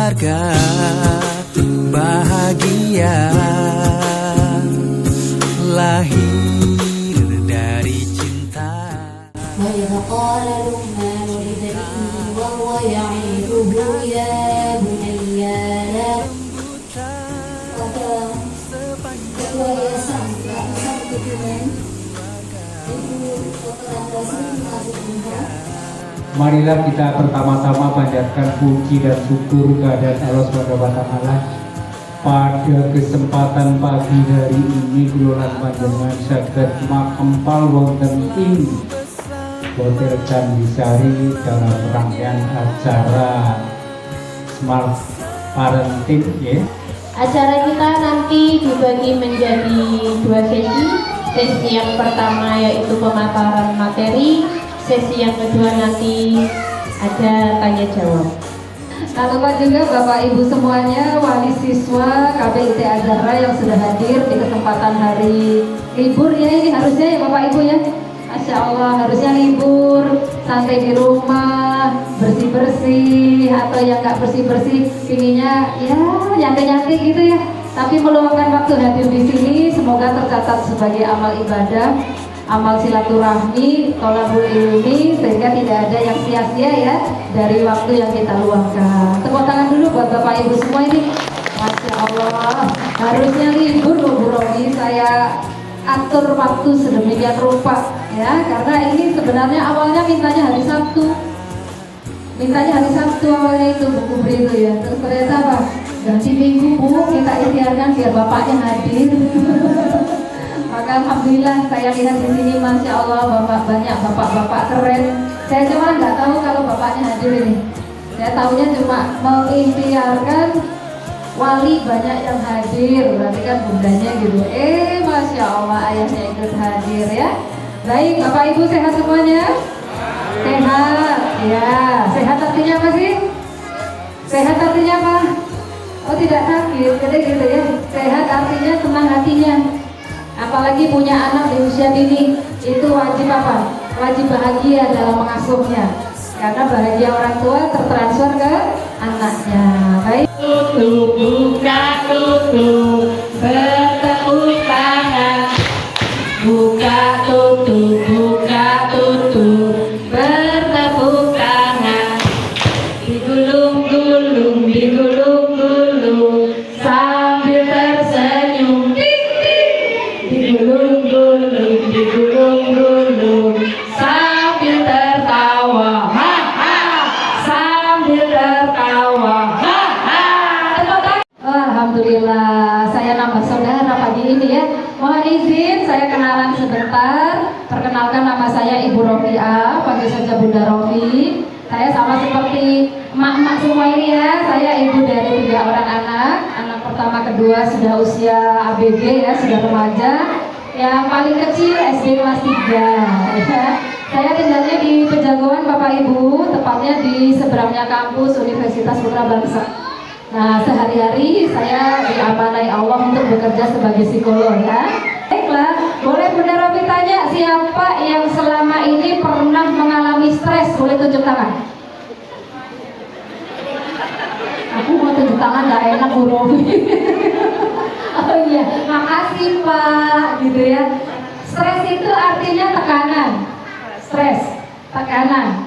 keluarga bahagia, lahir dari cinta. وإذ قال لقمان لابنه وهو يعظه يا بني لا Marilah kita pertama-tama panjatkan puji dan syukur kehadirat Allah SWT. Pada kesempatan pagi hari ini kula panjenengan saged makempal wonten ing Hotel Candisari dalam rangkaian acara Smart Parenting ya. Acara kita nanti dibagi menjadi 2 sesi. Sesi yang pertama yaitu pemaparan materi, sesi yang kedua nanti ada tanya jawab. Tak lupa juga Bapak Ibu semuanya, wali siswa KPIT Azhara yang sudah hadir di kesempatan hari libur ya, ini harusnya ya Bapak Ibu ya. Masya Allah, harusnya libur, santai di rumah, bersih-bersih, atau yang nggak bersih-bersih, pinginnya ya nyantai-nyantai gitu ya. Tapi meluangkan waktu hadir di sini, semoga tercatat sebagai amal ibadah, amal silaturahmi, tolabul ilmi, sehingga tidak ada yang sia-sia ya dari waktu yang kita luangkan. Tepuk tangan dulu buat Bapak Ibu semua ini. Masya Allah, harusnya libur loh Bu Romi, saya atur waktu sedemikian rupa ya, karena ini sebenarnya awalnya mintanya hari Sabtu awalnya itu buku beritu ya, terus ternyata apa, ganti minggu Bu, kita ikhtiarkan biar bapaknya hadir. Maka alhamdulillah saya lihat di sini Masya Allah banyak bapak-bapak keren. Saya cuma nggak tahu kalau bapaknya hadir ini, saya tahunya cuma mengikhtiarkan wali banyak yang hadir, berarti kan bundanya gitu. Masya Allah ayahnya ikut hadir ya. Baik, Bapak Ibu sehat semuanya? Sehat, ya. Sehat artinya apa sih? Sehat artinya apa? Oh tidak sakit, jadi gitu ya. Sehat artinya senang hatinya. Apalagi punya anak di usia dini, itu wajib apa? Wajib bahagia dalam mengasuhnya. Karena bahagia orang tua tertransfer ke anaknya. Baik. Tutup, buka, tutup, bertepuk tangan. Buka, tutup, bertepuk tangan. Digulung-gulung, sambil tersenyum. Digulung-gulung, sambil tertawa. Sambil tertawa. Alhamdulillah, saya nambah saudara pagi ini ya. Mohon izin saya kenalan sebentar. Perkenalkan, nama saya Ibu Rofiah, panggil saja Bunda Rofi. Saya sama seperti emak-emak semua ini ya. Saya ibu dari 3 orang anak. Anak pertama kedua sudah usia ABG ya, sudah remaja. Yang paling kecil SD kelas 3 ya. Saya tinggalnya di Pejagoan Bapak Ibu, tepatnya di seberangnya kampus Universitas Putra Bangsa. Nah, sehari-hari saya diamanai Allah untuk bekerja sebagai psikolog ya. Baiklah, boleh Bunda Rofi tanya, siapa yang selama ini pernah mengalami stres? Boleh tunjuk tangan. Aku mau tunjuk tangan, gak enak Bu Rofi. Oh iya, makasih Pak, gitu ya. Stres itu artinya tekanan. Stres, tekanan.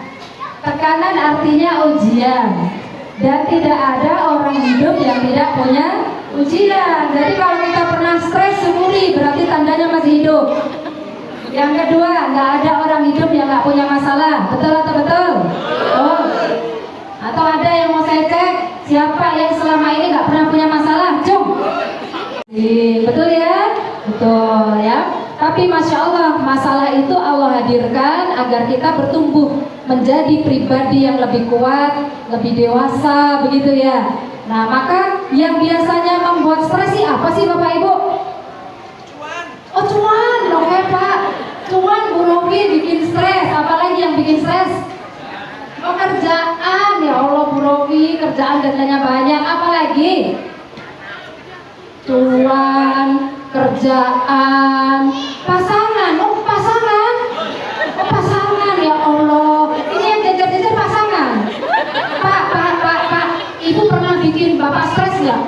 Tekanan artinya ujian. Dan tidak ada orang hidup yang tidak punya ujian. Jadi kalau kita pernah stres, syukuri, berarti tandanya masih hidup. Yang kedua, nggak ada orang hidup yang nggak punya masalah. Betul atau betul? Oh. Atau ada yang mau saya cek, siapa yang selama ini nggak pernah punya masalah? Cung. Betul ya? Betul ya. Tapi Masya Allah, masalah itu Allah hadirkan agar kita bertumbuh menjadi pribadi yang lebih kuat, lebih dewasa, begitu ya. Nah, maka yang biasanya membuat stres sih apa sih Bapak Ibu? Cuan. Oh cuan, oke Pak. Cuan Bu Rofi bikin stres, apalagi yang bikin stres? Oh kerjaan, ya Allah Bu Rofi, kerjaan datanya banyak, apalagi? Cuan, kerjaan, pasangan, oh pasangan, ya Allah, ini yang jajar-jajar pasangan. Pak, Ibu pernah bikin bikin bapak stres nggak?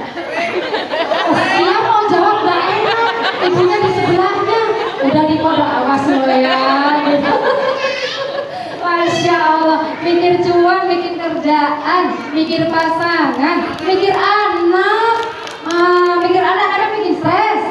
Dia mau jawab nggak enak, ibunya di sebelahnya, udah dikodok awas lo ya. Masya Allah, mikir cuan, mikir kerjaan, mikir pasangan, mikir anak, anak bikin stres.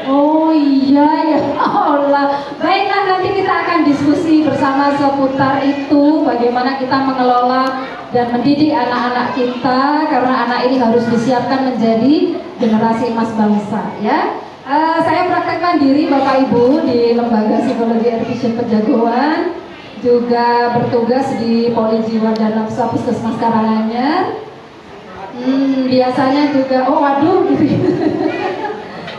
Oh iya ya Allah. Baiklah, nanti kita akan diskusi bersama seputar itu, bagaimana kita mengelola dan mendidik anak-anak kita, karena anak ini harus disiapkan menjadi generasi emas bangsa ya. Saya praktekkan diri Bapak Ibu di Lembaga Psikologi Ervision Pejagoan, juga bertugas di Poli Jiwa dan Nafsa Puskesmas Karanganyar. Biasanya juga, oh waduh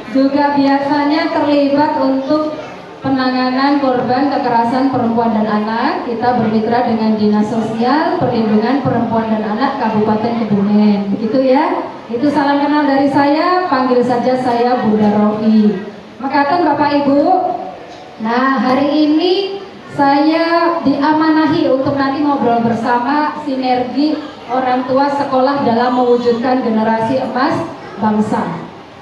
juga biasanya terlibat untuk penanganan korban kekerasan perempuan dan anak. Kita bermitra dengan Dinas Sosial Perlindungan Perempuan dan Anak Kabupaten Kebumen, begitu ya. Itu salam kenal dari saya, panggil saja saya Bunda Rofi. Makaten Bapak Ibu. Nah, hari ini saya diamanahi untuk nanti ngobrol bersama sinergi orang tua sekolah dalam mewujudkan generasi emas bangsa.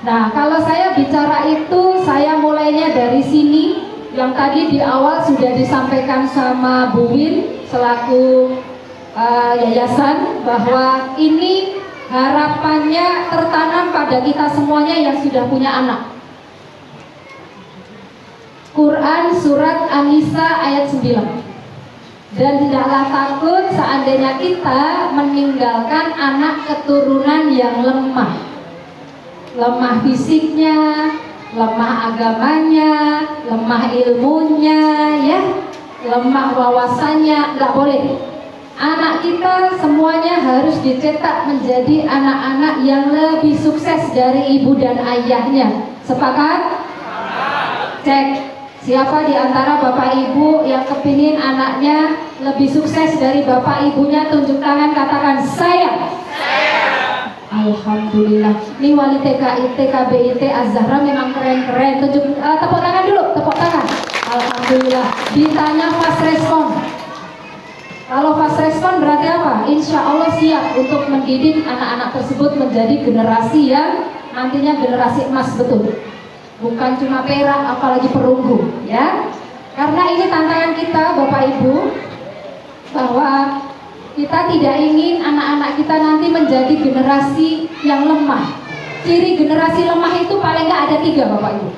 Nah, kalau saya bicara itu, saya mulainya dari sini, yang tadi di awal sudah disampaikan sama Bu Win selaku yayasan, bahwa ini harapannya tertanam pada kita semuanya yang sudah punya anak. Quran Surat An-Nisa ayat 9. Dan tidaklah takut seandainya kita meninggalkan anak keturunan yang lemah. Lemah fisiknya, lemah agamanya, lemah ilmunya, ya, lemah wawasannya, nggak boleh. Anak kita semuanya harus dicetak menjadi anak-anak yang lebih sukses dari ibu dan ayahnya. Sepakat? Cek. Siapa di antara bapak ibu yang kepingin anaknya lebih sukses dari bapak ibunya? Tunjuk tangan, katakan saya. Alhamdulillah. Ini wali TKIT, KBIT, Az-Zahra memang keren-keren. Tunjuk, tepuk tangan dulu, tepuk tangan. Alhamdulillah. Ditanya fast respon. Kalau fast respon berarti apa? Insya Allah siap untuk mendidik anak-anak tersebut menjadi generasi yang nantinya generasi emas betul. Bukan cuma perak, apalagi perunggu, ya. Karena ini tantangan kita, Bapak Ibu, bahwa kita tidak ingin anak-anak kita nanti menjadi generasi yang lemah. Ciri generasi lemah itu paling nggak ada 3, Bapak Ibu.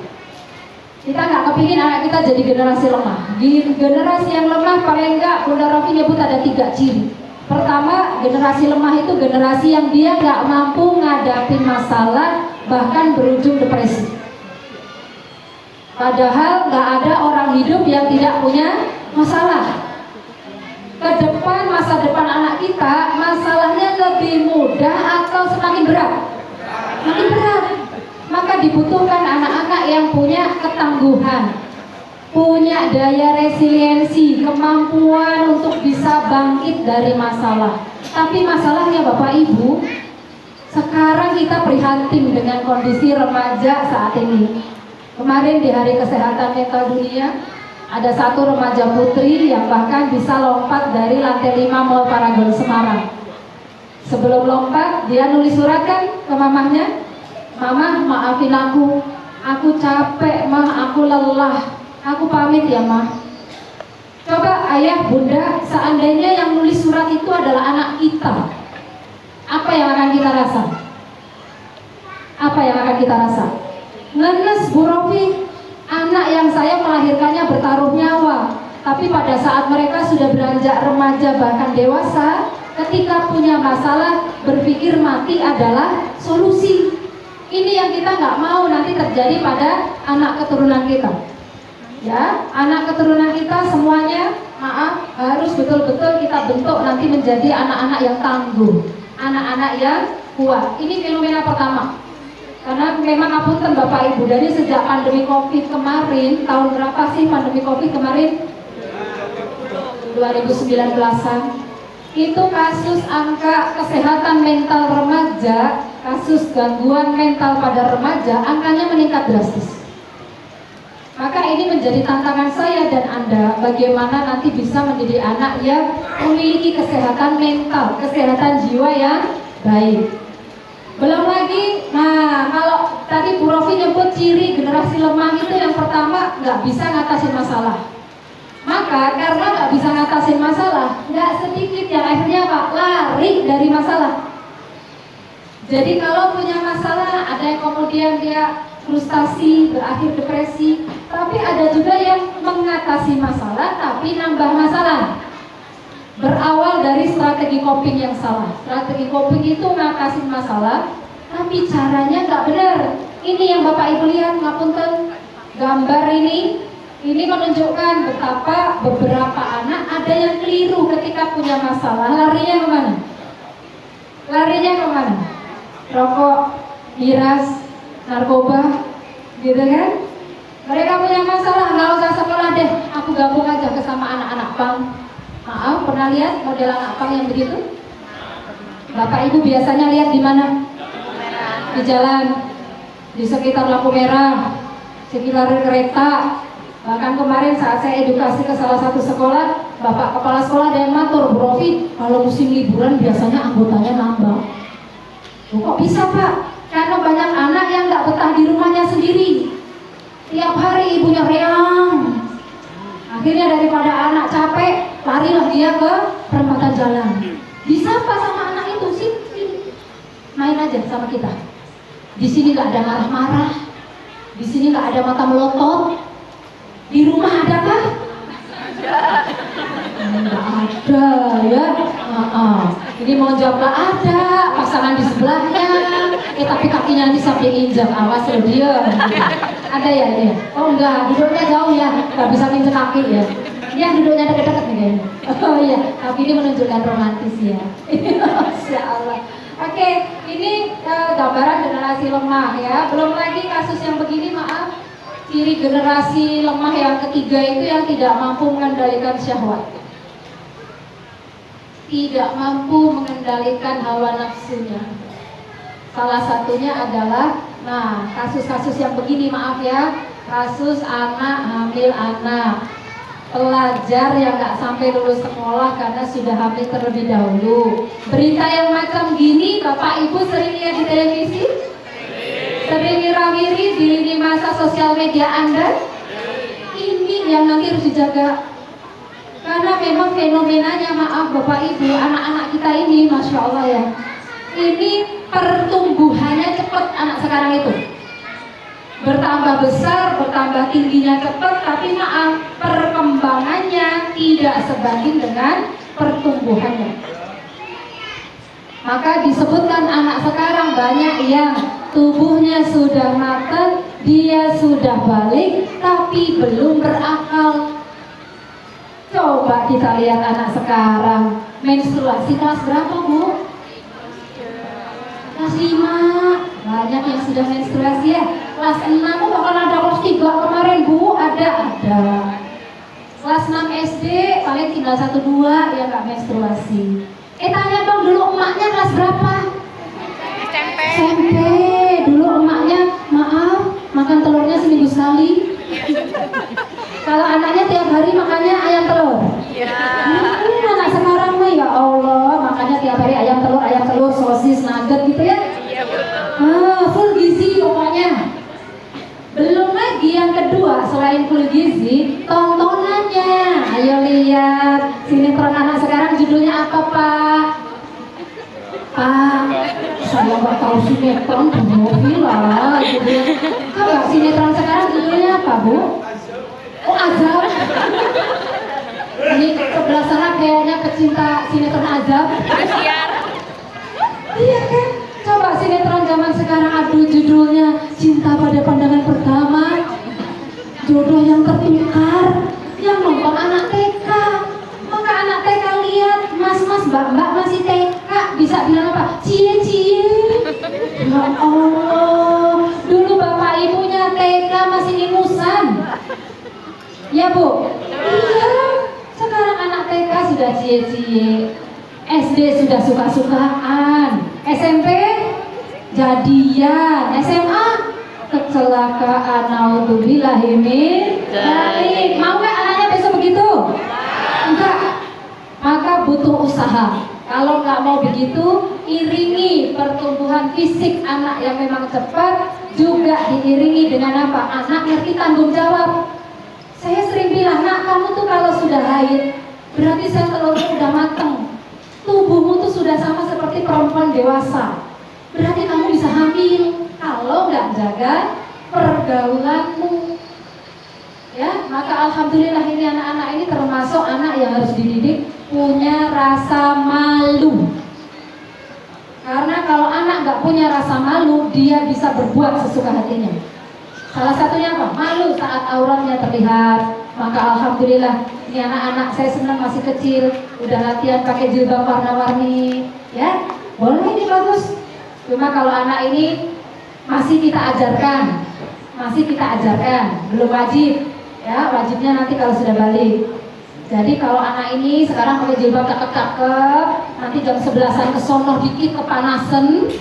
Kita nggak kepingin anak kita jadi generasi lemah. Di generasi yang lemah paling nggak, Bunda Rofi nyebut ada 3 ciri. Pertama, generasi lemah itu generasi yang dia nggak mampu ngadapin masalah, bahkan berujung depresi. Padahal nggak ada orang hidup yang tidak punya masalah. Ke depan, masa depan anak kita, masalahnya lebih mudah atau semakin berat? Makin berat. Maka dibutuhkan anak-anak yang punya ketangguhan, punya daya resiliensi, kemampuan untuk bisa bangkit dari masalah. Tapi masalahnya Bapak Ibu, sekarang kita prihatin dengan kondisi remaja saat ini. Kemarin di Hari Kesehatan Mental Dunia, ada satu remaja putri yang bahkan bisa lompat dari lantai 5 Mall Paragon Semarang. Sebelum lompat, dia nulis surat kan ke mamahnya, "Mama, maafin aku capek mah, aku lelah, aku pamit ya mah." Coba ayah, bunda, seandainya yang nulis surat itu adalah anak kita, apa yang akan kita rasa? Apa yang akan kita rasa? Ngenes, Bu Rofi, anak yang saya melahirkannya bertaruh nyawa, tapi pada saat mereka sudah beranjak remaja bahkan dewasa, ketika punya masalah berpikir mati adalah solusi. Ini yang kita nggak mau nanti terjadi pada anak keturunan kita. Ya, anak keturunan kita semuanya, maaf, harus betul-betul kita bentuk nanti menjadi anak-anak yang tangguh, anak-anak yang kuat. Ini fenomena pertama. Karena memang apunten Bapak Ibu, dari sejak pandemi Covid kemarin, tahun berapa sih pandemi Covid kemarin? 2019-an. Itu kasus angka kesehatan mental remaja, kasus gangguan mental pada remaja, angkanya meningkat drastis. Maka ini menjadi tantangan saya dan Anda, bagaimana nanti bisa mendidik anak yang memiliki kesehatan mental, kesehatan jiwa yang baik. Belum lagi, nah kalau tadi Bu Rofi nyebut ciri generasi lemah itu yang pertama nggak bisa ngatasin masalah. Maka karena nggak bisa ngatasin masalah, nggak sedikit yang akhirnya apa? Lari dari masalah. Jadi kalau punya masalah, ada yang kemudian dia frustasi, berakhir depresi. Tapi ada juga yang mengatasi masalah, tapi nambah masalah. Berawal dari strategi coping yang salah. Strategi coping itu ngatasin masalah, tapi caranya nggak benar. Ini yang Bapak Ibu lihat, ngapunten, gambar ini menunjukkan betapa beberapa anak ada yang keliru ketika punya masalah. Larinya kemana? Larinya kemana? Rokok, miras, narkoba, gitu kan? Mereka punya masalah, nggak usah sekolah deh, aku gabung aja ke sama anak-anak pang. Maaf, pernah lihat model anak pang yang begitu? Bapak Ibu biasanya lihat di mana? Di jalan, di sekitar lampu merah, sekitar kereta. Bahkan kemarin saat saya edukasi ke salah satu sekolah, Bapak Kepala Sekolah ada yang matur, Bu Rofi, kalau musim liburan biasanya anggotanya nambah. Kok bisa Pak? Karena banyak anak yang nggak betah di rumahnya sendiri. Tiap hari ibunya reang. Akhirnya daripada anak capek, larilah dia ke perempatan jalan. Bisa apa sama anak itu sih? Main aja sama kita. Di sini nggak ada marah-marah. Di sini nggak ada mata melotot. Di rumah ada kah? Nggak ada ya. Ini mau jawab nggak ada. Pasangan di sebelahnya. Tapi kakinya di samping injak. Awas loh dia. Ada ya ini? Oh enggak, duduknya jauh ya, nggak bisa nginjek kaki ya. Dia duduknya deket-deket nih kayaknya. Oh iya, tapi ini menunjukkan romantis ya. Masya Allah. Oke, ini gambaran generasi lemah ya. Belum lagi kasus yang begini, maaf. Ciri generasi lemah yang ketiga itu yang tidak mampu mengendalikan syahwat. Tidak mampu mengendalikan hawa nafsunya. Salah satunya adalah, nah kasus-kasus yang begini maaf ya, kasus anak hamil anak, pelajar yang nggak sampai lulus sekolah karena sudah hamil terlebih dahulu. Berita yang macam gini Bapak Ibu sering lihat di televisi? Sering wirawiri di lini masa sosial media Anda? Ini yang nanti harus dijaga. Karena memang fenomenanya maaf Bapak Ibu, anak-anak kita ini Masya Allah ya, ini pertumbuhannya cepat anak sekarang itu. Bertambah besar, bertambah tingginya cepat, tapi maaf, perkembangannya tidak sebanding dengan pertumbuhannya. Maka disebutkan anak sekarang banyak yang tubuhnya sudah matang, dia sudah balik, tapi belum berakal. Coba kita lihat anak sekarang, menstruasi kelas berapa Bu? Kelas 5, banyak yang sudah menstruasi ya. Kelas 6 bahkan ada kelas 3 kemarin Bu, ada. Kelas 6 SD paling tinggal 1-2 yang nggak menstruasi. Tanya dong dulu emaknya kelas berapa? SMP. Dulu emaknya maaf makan telurnya seminggu sekali. Kalau anaknya tiap hari makannya ayam telur. Anak sekarang mah ya Allah makannya tiap hari ayam telur, sosis, nugget gitu ya. Full gizi pokoknya. Belum lagi yang kedua selain full gizi, tontonannya. Ayo lihat sinetron anak sekarang judulnya apa Pak? Pak, saya nggak tahu sinetron Bu lah judulnya. Coba sinetron sekarang judulnya apa Bu? Oh Azab. Ini sebelah sana kayaknya pecinta sinetron Azab. Iya kan? Coba sinetron zaman sekarang, aduh judulnya Cinta Pada Pandangan Pertama, Jodoh Yang Tertukar, yang nonton anak TK. Maka anak TK lihat, mas-mas, mbak-mbak masih TK, bisa bilang apa? Cie-cie. Ya Allah, dulu bapak ibunya TK masih ingusan. Ya Bu? Iya, sekarang anak TK sudah cie-cie, SD sudah suka-sukaan, SMP jadian, SMA kecelakaan, naudzubillahi min dzalik. Mau nggak anaknya besok begitu? Enggak. Maka butuh usaha. Kalau nggak mau begitu, iringi pertumbuhan fisik anak yang memang cepat, juga diiringi dengan apa? Anak ngerti tanggung jawab. Saya sering bilang, nak kamu tuh kalau sudah haid, berarti sel telurmu udah mateng. Tubuhmu tuh sudah sama seperti perempuan dewasa. Berarti kamu bisa hamil. Kalau nggak jaga pergaulanmu, ya, maka alhamdulillah ini anak-anak ini termasuk anak yang harus dididik punya rasa malu. Karena kalau anak nggak punya rasa malu, dia bisa berbuat sesuka hatinya. Salah satunya apa? Malu saat auratnya terlihat. Maka alhamdulillah ini anak-anak saya senang masih kecil, udah latihan pakai jilbab warna-warni, ya, boleh, ini bagus. Cuma kalau anak ini masih kita ajarkan, belum wajib, ya, wajibnya nanti kalau sudah balik. Jadi kalau anak ini sekarang pakai jilbab cakep-cakep, nanti jam 11-an kesono dikit kepanasan,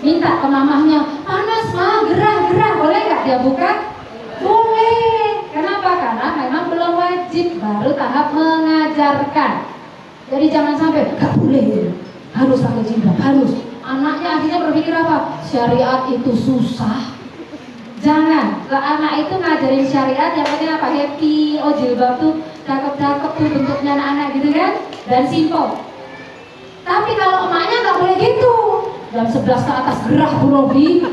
minta ke mamahnya, panas mah, gerah, boleh nggak dia buka? Boleh. Kenapa? Karena memang belum wajib, baru tahap mengajarkan. Jadi jangan sampai nggak boleh, harus pakai jilbab, harus. Anaknya akhirnya berpikir apa? Syariat itu susah. Jangan, ke anak itu ngajarin syariat yang penting apa? Happy. Oh, jilbab tuh cakep-cakep tuh bentuknya anak-anak gitu kan, dan simple. Tapi kalau emaknya nggak boleh gitu. Jam 11 ke atas gerah Bu Robi.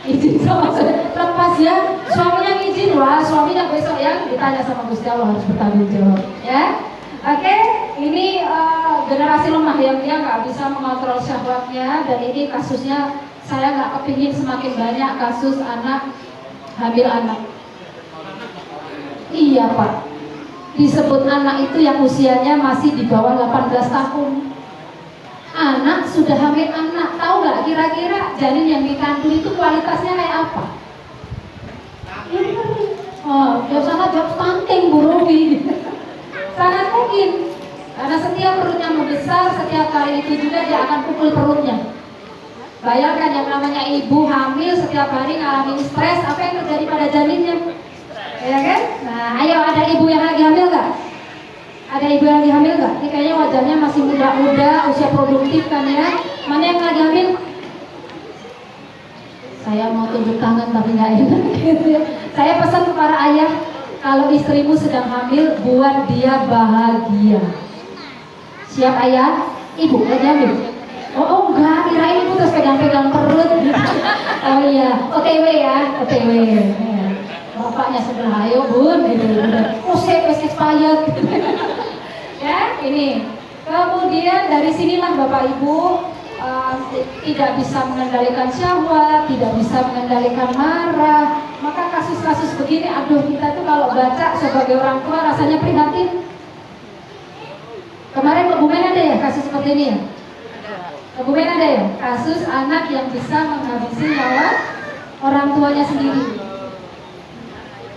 Izin sama saya, lepas ya. Suaminya izin, wah suaminya besok yang ditanya sama Gusti Allah harus bertanggung jawab, ya. Oke, ini generasi lemah yang dia nggak bisa mengontrol syahwatnya, dan ini kasusnya saya nggak kepingin semakin banyak kasus anak hamil anak. Iya Pak, disebut anak itu yang usianya masih di bawah 18 tahun. Anak sudah hamil anak, tahu nggak kira-kira janin yang dikandung itu kualitasnya kayak apa? Oh, jauh sana jauh stunting Bu Robi. Sangat mungkin, karena setiap perutnya membesar, setiap kali itu juga dia akan pukul perutnya. Bayangkan yang namanya ibu hamil setiap hari ngalamin stres, apa yang terjadi pada janinnya? Ya kan? Nah, ayo, ada ibu yang lagi hamil nggak? Ada ibu yang lagi hamil nggak? Ini kayaknya wajahnya masih muda-muda, usia produktif kan ya? Mana yang lagi hamil? Saya mau tunjuk tangan tapi nggak enak gitu ya. Saya pesan kepada ayah, kalau istrimu sedang hamil, buat dia bahagia. Siap ayah? Ibu lagi hamil? Oh enggak, kirain ibu terus pegang-pegang perut. Oh iya, OTW ya, OTW. Bapaknya sebelah, ayo bun, gitu. Oh saya expired. Ya, ini. Kemudian dari sinilah Bapak Ibu tidak bisa mengendalikan syahwat, tidak bisa mengendalikan marah. Maka kasus-kasus begini, aduh, kita tuh kalau baca sebagai orang tua rasanya prihatin. Kemarin Kebumen ada ya kasus seperti ini ya? Kebumen ada ya? Kasus anak yang bisa menghabisi nyawa orang tuanya sendiri.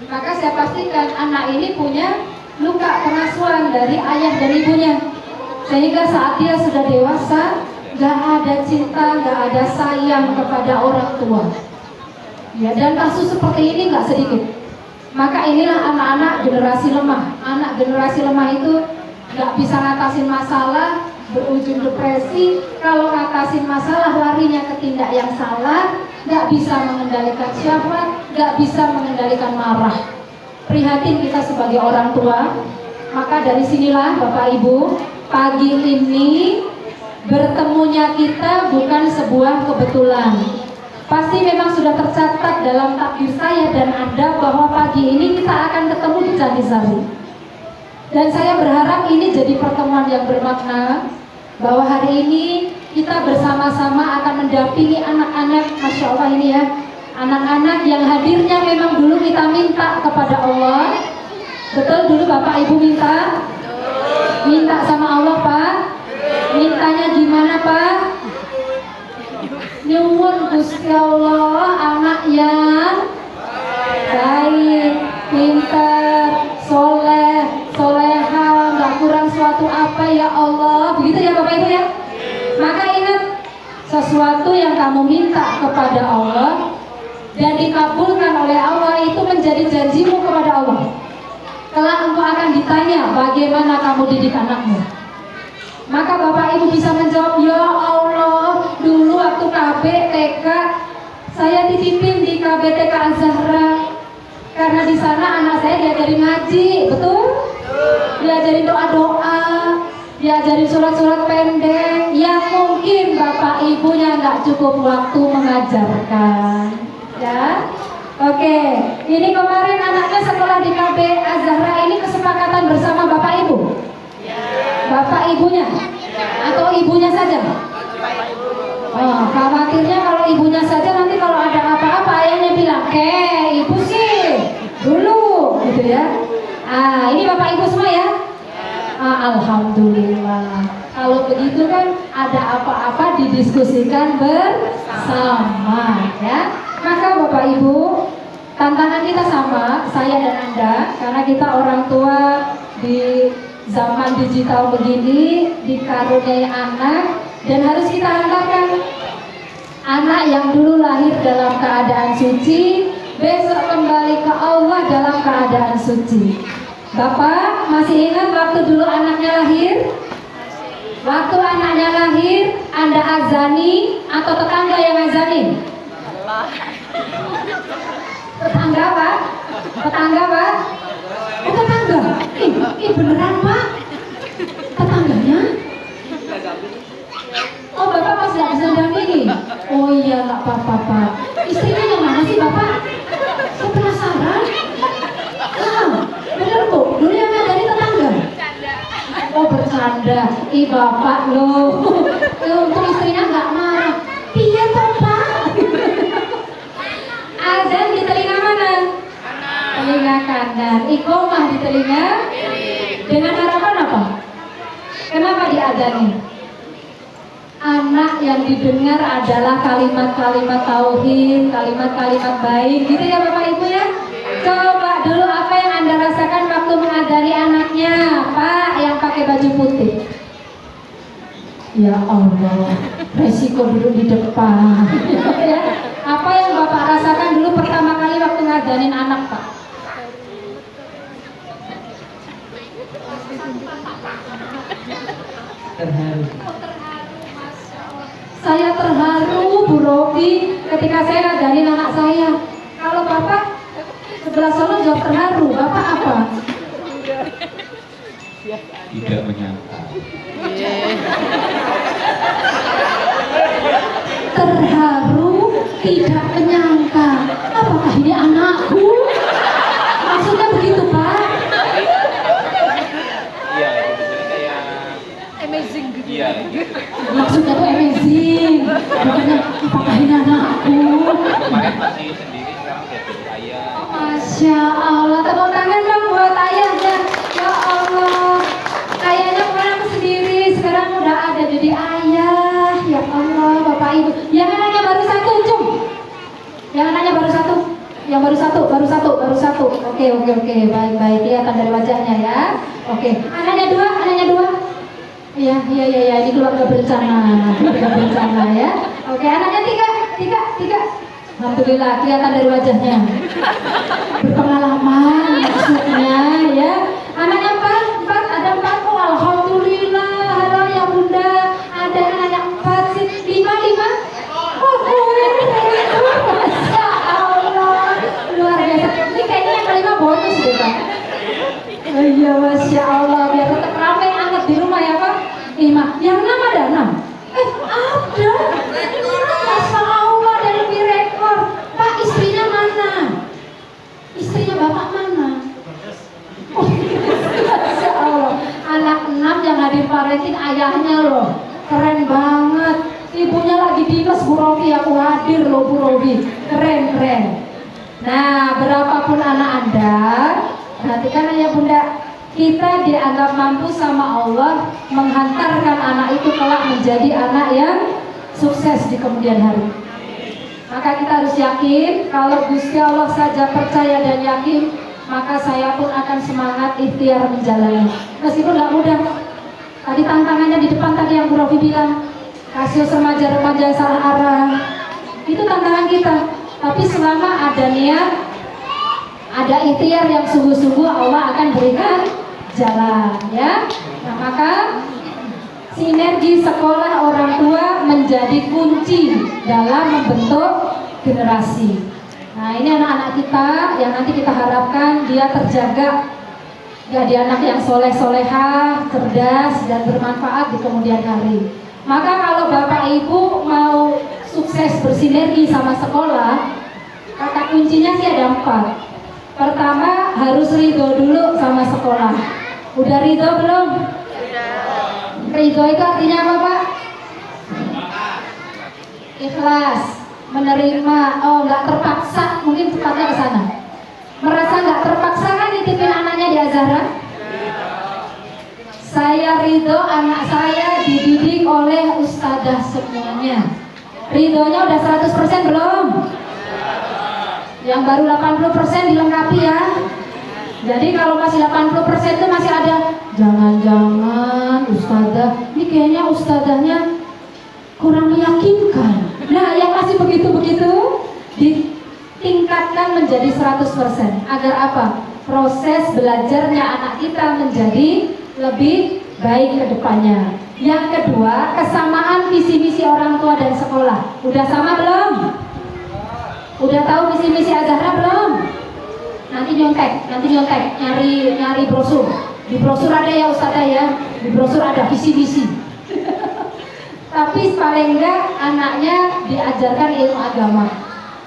Maka saya pastikan anak ini punya luka pengasuhan dari ayah dan ibunya, sehingga saat dia sudah dewasa gak ada cinta, gak ada sayang kepada orang tua. Ya, dan kasus seperti ini gak sedikit. Maka inilah anak-anak generasi lemah. Anak generasi lemah itu gak bisa ngatasin masalah, berujung depresi. Kalau ngatasin masalah larinya ke tindak yang salah, gak bisa mengendalikan syahwat, gak bisa mengendalikan marah. Prihatin kita sebagai orang tua. Maka dari sinilah Bapak Ibu, pagi ini bertemunya kita bukan sebuah kebetulan. Pasti memang sudah tercatat dalam takdir saya dan Anda bahwa pagi ini kita akan ketemu di Candi Sari. Dan saya berharap ini jadi pertemuan yang bermakna, bahwa hari ini kita bersama-sama akan mendampingi anak-anak, Masya Allah ini ya, anak-anak yang hadirnya memang dulu kita minta kepada Allah. Betul, dulu Bapak Ibu minta? Minta sama Allah Pak? Mintanya gimana Pak? Nyuwun Gusti Allah anak yang baik, pintar, soleh, soleha, nggak kurang suatu apa ya Allah. Begitu ya Bapak Ibu ya. Maka ingat, sesuatu yang kamu minta kepada Allah dan dikabulkan oleh Allah itu menjadi janjimu kepada Allah. Kelak engkau akan ditanya bagaimana kamu didik anakmu. Maka Bapak Ibu bisa menjawab, ya Allah, dulu waktu KB TK saya dititipin di KBTK Az-Zahra karena di sana anak saya diajarin ngaji, betul? Diajarin doa-doa, diajarin surat-surat pendek yang mungkin Bapak Ibunya nggak cukup waktu mengajarkan, ya. Oke, ini kemarin anaknya sekolah di KB Az-Zahra, ini kesepakatan bersama Bapak Ibu? Bapak Ibunya? Atau ibunya saja? Oh, khawatirnya kalau ibunya saja nanti kalau ada apa-apa ayahnya bilang, ibu sih dulu, gitu ya. Ini Bapak Ibu semua ya? Alhamdulillah. Kalau begitu kan ada apa-apa didiskusikan bersama, ya. Maka Bapak Ibu, tantangan kita sama, saya dan Anda, karena kita orang tua di zaman digital begini, dikaruniai anak, dan harus kita hantarkan anak yang dulu lahir dalam keadaan suci, besok kembali ke Allah dalam keadaan suci. Bapak masih ingat waktu dulu anaknya lahir? Waktu anaknya lahir, Anda azani atau tetangga yang azani? Tetangga Pak? Tetangga Pak? Oh, tetangga? Beneran Pak? Tetangganya? Oh, Bapak masih gak bisa dampingi? Oh iya, gak apa-apa Pak. Istrinya yang mana sih Bapak? Saya penasaran. Bener Bu, dulu yang ngajarin tetangga? Oh, bercanda. Bapak loh. Untuk istrinya gak marah. Iya toh Pak? Azan di telinga mana? Telinga kanan. Iqomah di telinga dengan harapan apa? Kenapa diazani? Anak yang didengar adalah kalimat-kalimat tauhid, kalimat-kalimat baik, gitu ya Bapak Ibu ya. Coba dulu apa yang Anda rasakan waktu mengazani anaknya, Pak, yang pakai baju putih. Ya Allah, resiko duduk di depan. Ya. Apa yang Bapak rasakan dulu pertama kali waktu ngajarin anak, Pak? Terharu. Saya terharu Bu Robi ketika saya ngajarin anak saya. Kalau Bapak sebelah sana jawab terharu, Bapak apa? Tidak menyangka. Terharu, tidak menyangka. Apakah ini anakku? Maksudnya begitu Pak? Iya, gitu. Jadi kayak amazing gitu. Iya, gitu. Maksudnya tuh amazing. Bukannya apakah ini anakku? Kemarin masih sendiri, sekarang udah jadi ayah. Masya Allah, tepuk tangan dong buat ayahnya. Ya Allah, ayahnya kemarin aku sendiri, sekarang udah ada jadi ayah. Ya Allah, Bapak Ibu. Yang anaknya baru satu, Cung. Yang anaknya baru satu. Yang baru satu. Oke, baik, kelihatan dari wajahnya ya. Oke, anaknya dua. Iya, ini keluarga berencana ya. Oke, anaknya tiga. Alhamdulillah, kelihatan dari wajahnya. Berpengalaman maksudnya ya. Anaknya empat, ada empat. Oh, alhamdulillah, halo ya Bunda. Ada anaknya 4 sih, 5. Oh, Masya Allah, luar biasa. Ini kayaknya yang kelima bonus deh Pak. Oh iya, Masya Allah, biar tetap ramai anget di rumah ya Pak. 5, yang 6 ada 6. Ada. Masya Allah, ada lebih rekor. Pak, istrinya mana? Istrinya Bapak mana? Oh, Masya Allah, anak 6 yang hadir parenting ayahnya loh. Keren banget. Ibunya lagi dinas Bu Robi, aku hadir loh Bu Robi. Keren. Nah, berapapun anak Anda, perhatikan ya Bunda, kita dianggap mampu sama Allah menghantarkan anak itu kelak menjadi anak yang sukses di kemudian hari. Maka kita harus yakin, kalau Gusti Allah saja percaya dan yakin, maka saya pun akan semangat ikhtiar menjalani. Meskipun gak mudah. Tadi tantangannya di depan tadi yang Bu Rofi bilang, kasus remaja-remaja salah arah, itu tantangan kita. Tapi selama ada niat, ada ikhtiar yang sungguh-sungguh, Allah akan berikan jalan ya. Nah, maka Sinergi sekolah orang tua menjadi kunci dalam membentuk generasi. Nah, ini anak-anak kita yang nanti kita harapkan dia terjaga, jadi anak yang soleh-solehah, cerdas, dan bermanfaat di kemudian hari. Maka kalau Bapak Ibu mau sukses bersinergi sama sekolah, kata kuncinya sih ada 4. Pertama, harus ridho dulu sama sekolah. Udah ridho belum? Ridho itu artinya apa, Pak? Ikhlas, menerima, nggak terpaksa, mungkin tepatnya ke sana. Merasa nggak terpaksa kan nitipin anaknya di Azhara? Saya ridho anak saya dididik oleh ustadzah semuanya. Ridhonya udah 100% belum? Yang baru 80% dilengkapi ya. Jadi kalau masih 80% itu masih ada, jangan-jangan ustadzah, ini kayaknya ustadzahnya kurang meyakinkan. Nah, yang masih begitu-begitu ditingkatkan menjadi 100%. Agar apa? Proses belajarnya anak kita menjadi lebih baik ke depannya. Yang kedua, kesamaan visi misi orang tua dan sekolah. Udah sama belum? Udah tahu visi misi Azhara belum? Nanti nyontek, nyari brosur. Di brosur ada ya ustadzah ya, di brosur ada visi misi. Tapi paling enggak anaknya diajarkan ilmu agama,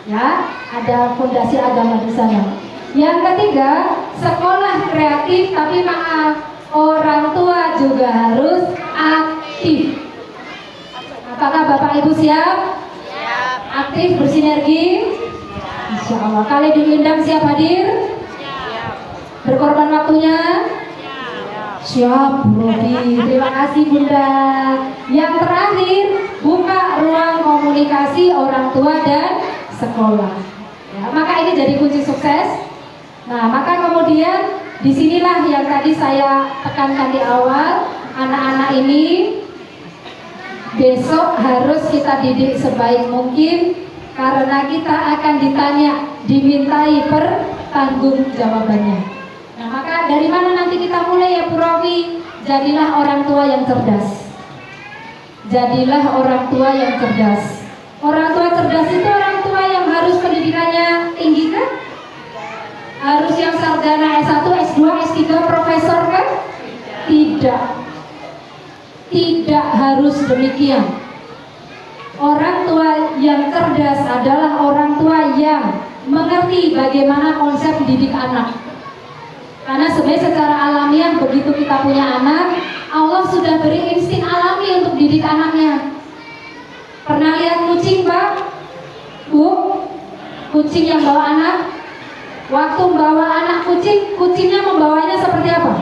ya, ada fondasi agama di sana. Yang ketiga, sekolah kreatif, tapi maaf, orang tua juga harus aktif. Apakah Bapak Ibu siap? Siap. Aktif bersinergi? Insya Allah. Kali diundang siap hadir? Siap. Berkorban waktunya? Siap, Bu Robi. Terima kasih Bunda. Yang terakhir, buka ruang komunikasi orang tua dan sekolah. Ya, maka ini jadi kunci sukses. Nah, maka kemudian disinilah yang tadi saya tekankan di awal, anak-anak ini besok harus kita didik sebaik mungkin karena kita akan ditanya, dimintai pertanggungjawabannya. Nah, maka dari mana nanti kita mulai ya Bu Rofi? Jadilah orang tua yang cerdas. Jadilah orang tua yang cerdas. Orang tua cerdas itu orang tua yang harus pendidikannya tinggi kan? Harus yang sarjana S1, S2, S3, profesor kan? Tidak. Tidak harus demikian. Orang tua yang cerdas adalah orang tua yang mengerti bagaimana konsep didik anak. Karena sebenarnya secara alamiah begitu kita punya anak, Allah sudah beri insting alami untuk didik anaknya. Pernah lihat kucing, Pak? Bu? Kucing yang bawa anak? Waktu membawa anak kucing, kucingnya membawanya seperti apa?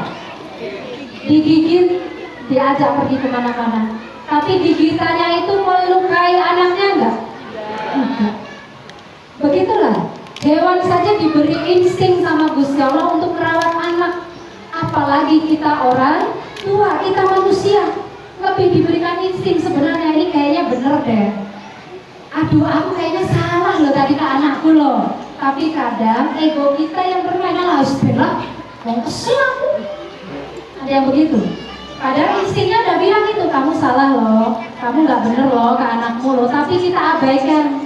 Digigit, diajak pergi kemana-mana. Tapi gigitannya itu melukai anaknya enggak? Enggak. Begitulah. Hewan saja diberi insting sama Gusti Allah untuk merawat anak. Apalagi kita orang tua, kita manusia, lebih diberikan insting. Sebenarnya ini kayaknya bener deh. Aduh, aku kayaknya salah loh tadi ke anakku loh. Tapi kadang ego kita yang bermain, harus bela, mau kesel aku. Ada yang begitu. Padahal instingnya udah bilang itu, kamu salah loh, kamu nggak bener loh ke anakmu loh. Tapi kita abaikan.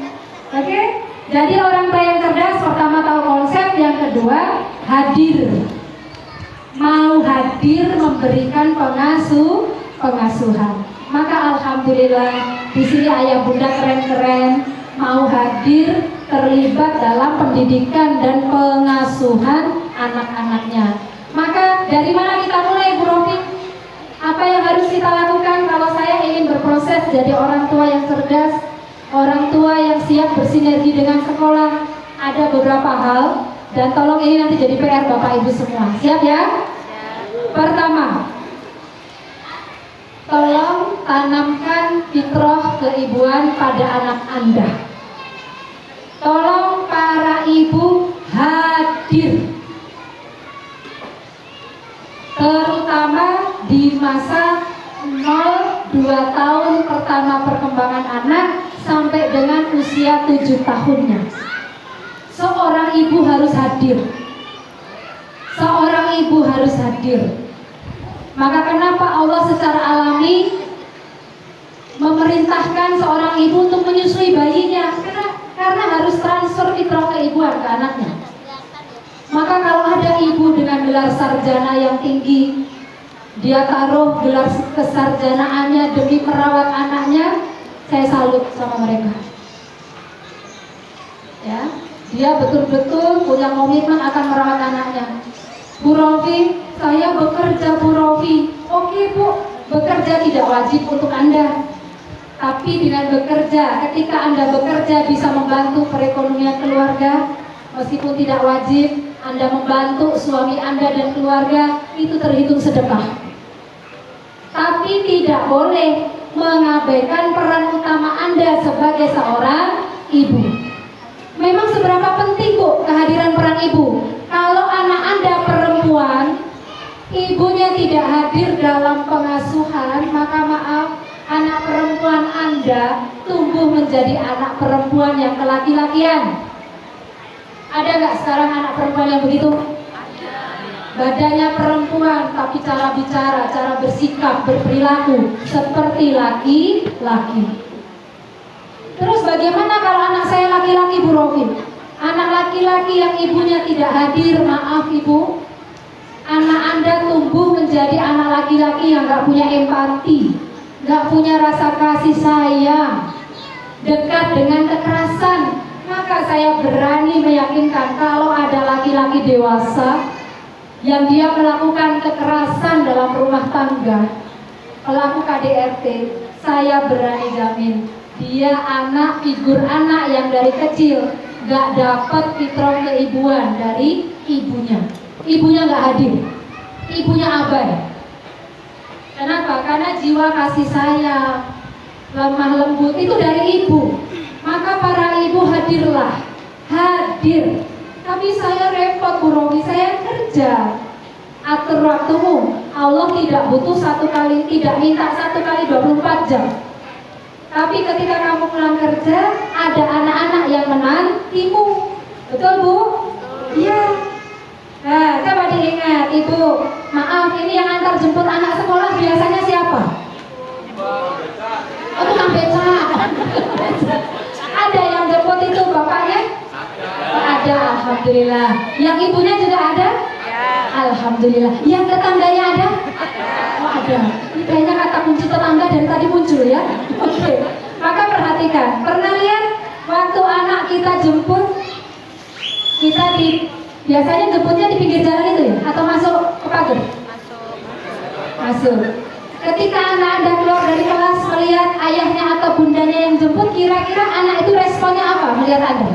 Oke? Jadi orang tua yang cerdas pertama tahu konsep, yang kedua hadir. Mau hadir memberikan pengasuhan. Maka alhamdulillah di sini ayah bunda keren-keren mau hadir terlibat dalam pendidikan dan pengasuhan anak-anaknya. Maka dari mana kita mulai Bu Rofi? Apa yang harus kita lakukan kalau saya ingin berproses jadi orang tua yang cerdas, orang tua yang siap bersinergi dengan sekolah? Ada beberapa hal dan tolong ini nanti jadi PR Bapak Ibu semua. Siap ya? Pertama, tolong tanamkan fitrah keibuan pada anak Anda. Tolong para ibu hadir, terutama di masa 0-2 tahun pertama perkembangan anak sampai dengan usia 7 tahunnya. Seorang ibu harus hadir. Seorang ibu harus hadir. Maka kenapa Allah secara alami memerintahkan seorang ibu untuk menyusui bayinya karena harus transfer fitrah keibuan ke anaknya. Maka kalau ada ibu dengan gelar sarjana yang tinggi, dia taruh gelar kesarjanaannya demi merawat anaknya, saya salut sama mereka. Ya, dia betul-betul punya komitmen akan merawat anaknya. Bu Rofi, saya bekerja Bu Rofi. Oke Bu, bekerja tidak wajib untuk Anda. Tapi dengan bekerja, ketika Anda bekerja bisa membantu perekonomian keluarga, meskipun tidak wajib, Anda membantu suami Anda dan keluarga, itu terhitung sedekah. Tapi tidak boleh mengabaikan peran utama Anda sebagai seorang ibu. Memang seberapa penting Bu kehadiran peran ibu? Kalau anak Anda perempuan, ibunya tidak hadir dalam pengasuhan, maka maaf, anak perempuan Anda tumbuh menjadi anak perempuan yang kelaki-lakian. Ada nggak sekarang anak perempuan yang begitu? Badannya perempuan, tapi cara bicara, cara bersikap, berperilaku seperti laki-laki. Terus bagaimana kalau anak saya laki-laki Bu Rofi? Anak laki-laki yang ibunya tidak hadir, maaf Ibu, anak Anda tumbuh menjadi anak laki-laki yang nggak punya empati, nggak punya rasa kasih sayang, dekat dengan kekerasan. Maka saya berani meyakinkan kalau ada laki-laki dewasa yang dia melakukan kekerasan dalam rumah tangga, pelaku KDRT, saya berani jamin dia anak, figur anak yang dari kecil gak dapat fitrah keibuan dari ibunya. Ibunya gak hadir, ibunya abai. Kenapa? Karena jiwa kasih sayang, lemah lembut itu dari ibu. Maka para ibu hadirlah, hadir. Tapi saya repot Bu Romi, saya kerja. Atur waktumu. Allah tidak butuh tidak minta 1 kali 24 jam. Tapi ketika kamu pulang kerja, ada anak-anak yang menantimu. Betul Bu? Iya. Nah, coba diingat Ibu. Maaf, ini yang antar jemput anak sekolah biasanya siapa? Oh, tukang beca. Ada yang jemput itu bapaknya? Ada, alhamdulillah. Yang ibunya juga ada? Alhamdulillah. Yang tetangganya ada? Oh, ada. Ini kayaknya kata kunci tetangga dari tadi muncul ya. Oke. Maka perhatikan. Pernah lihat waktu anak kita jemput, biasanya jemputnya di pinggir jalan itu ya? Atau masuk ke pagar? Masuk. Ketika anak Anda keluar dari kelas melihat ayahnya atau bundanya yang jemput, kira-kira anak itu responnya apa melihat Anda?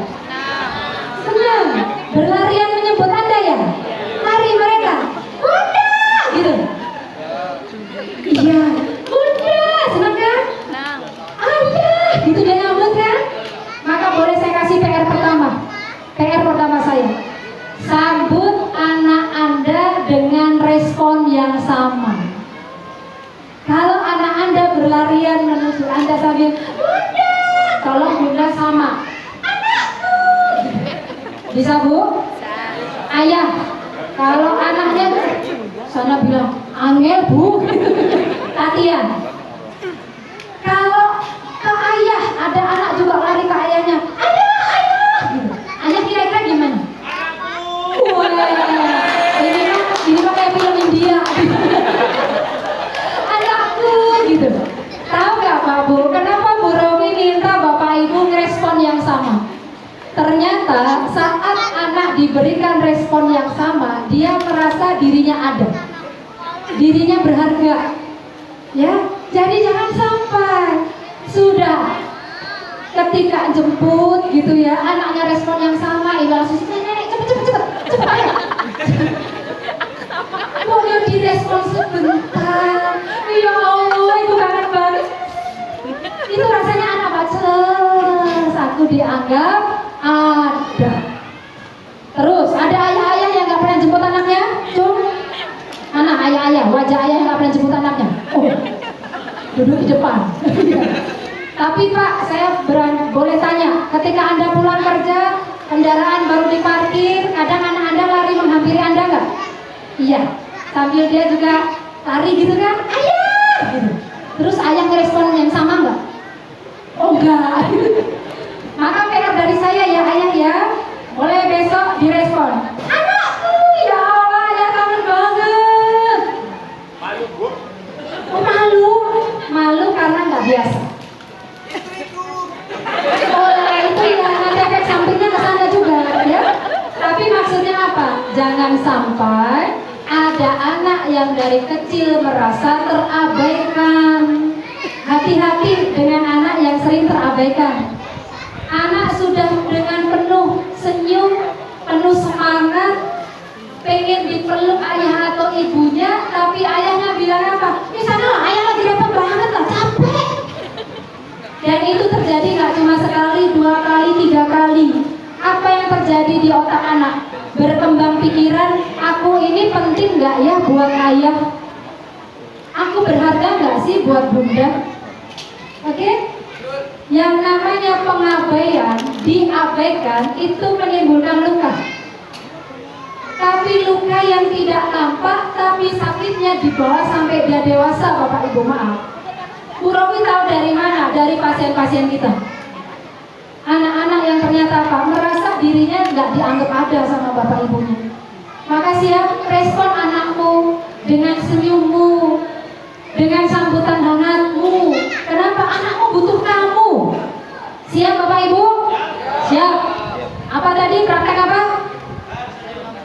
Senang. Berlarian menyebut Anda ya? Lari mereka. Bunda! Gitu. Iya. Bunda! Senang kan? Ayah! Gitu dia nyambut kan? Maka boleh saya kasih PR pertama. PR pertama saya. Sambut anak Anda dengan respon yang sama. Kalau anak Anda berlarian menuju Anda sambil Bunda, tolong Bunda sama. Anakku. Bisa Bu? Ayah, kalau anaknya sana bilang angel Bu. Latihan. Kalau ke ayah ada anak juga lari ke ayahnya. Ayah. Gitu. Ayah kira-kira gimana? Wah, ini mah kayak film India. Gitu. Tahu nggak Pak Bu, kenapa Bu Romi minta Bapak Ibu ngerespon yang sama? Ternyata saat anak diberikan respon yang sama, dia merasa dirinya ada, dirinya berharga. Ya, jadi jangan sampai sudah ketika jemput gitu ya, anaknya respon yang sama, ibu langsung nenek cepet ayo. Boleh direspon sebentar. Ya Allah, ibu kangen banget. Itu rasanya anak baces. Aku dianggap ada. Terus ada ayah-ayah yang gak pernah jemput anaknya. Cung. Mana ayah-ayah? Wajah ayah yang gak pernah jemput anaknya. Oh, duduk di depan. Tapi Pak, saya boleh tanya, ketika Anda pulang kerja, kendaraan baru diparkir, kadang anak Anda lari menghampiri Anda nggak? Iya. Sambil dia juga lari gitu kan, ayah gitu. Terus ayah ngerespon yang sama nggak? enggak. Maka PR dari saya ya ayah ya, mulai besok direspon. Anakku, ya Allah, ya kangen banget. Malu, Bu. Oh, malu karena nggak biasa. Oleh itu ya nanti efek sampingnya ke sana juga ya. Tapi maksudnya apa? Jangan sampai ada anak yang dari kecil merasa terabaikan. Hati-hati dengan anak yang sering terabaikan. Anak sudah dengan penuh senyum, penuh semangat, pengen dipeluk ayah atau ibunya, tapi ayahnya bilang apa? Di sana lah, ayah lagi repot banget lah, capek. Dan itu terjadi nggak cuma sekali, 2 kali, 3 kali. Apa yang terjadi di otak anak? Berkembang pikiran, aku ini penting nggak ya buat ayah? Aku berharga nggak sih buat bunda? Oke? Yang namanya pengabaian, diabaikan, itu menimbulkan luka. Tapi luka yang tidak nampak, tapi sakitnya dibawa sampai dia dewasa, Bapak Ibu, maaf. Bu Robi tahu dari mana? Dari pasien-pasien kita. Anak-anak yang ternyata apa? Merasa dirinya nggak dianggap ada sama Bapak Ibunya. Maka siap respon anakmu dengan senyummu, dengan sambutan hangatmu. Kenapa? Anakmu butuh kamu. Siap Bapak Ibu? Siap. Apa tadi? Praktek apa?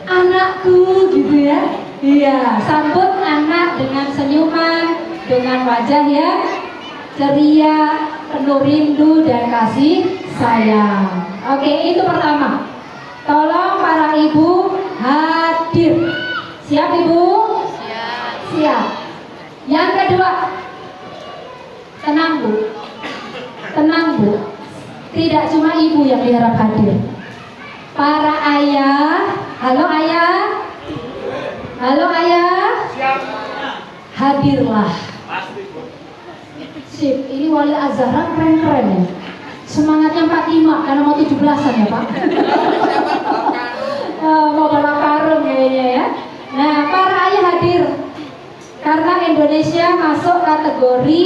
Anakku gitu ya. Iya, sambut anak dengan senyuman, dengan wajah yang ceria, penuh rindu dan kasih sayang. Oke, itu pertama. Tolong para ibu hadir. Siap Ibu? Siap. Yang kedua, tenang Bu. Tenang Bu. Tidak cuma ibu yang diharap hadir. Para ayah, halo ayah. Halo ayah. Hadirlah. Sip, ini Wali Azhara keren-keren ya. Semangatnya 45 karena mau 17-an ya Pak. Mau balap karung kayaknya ya. Nah, para ayah hadir. Karena Indonesia masuk kategori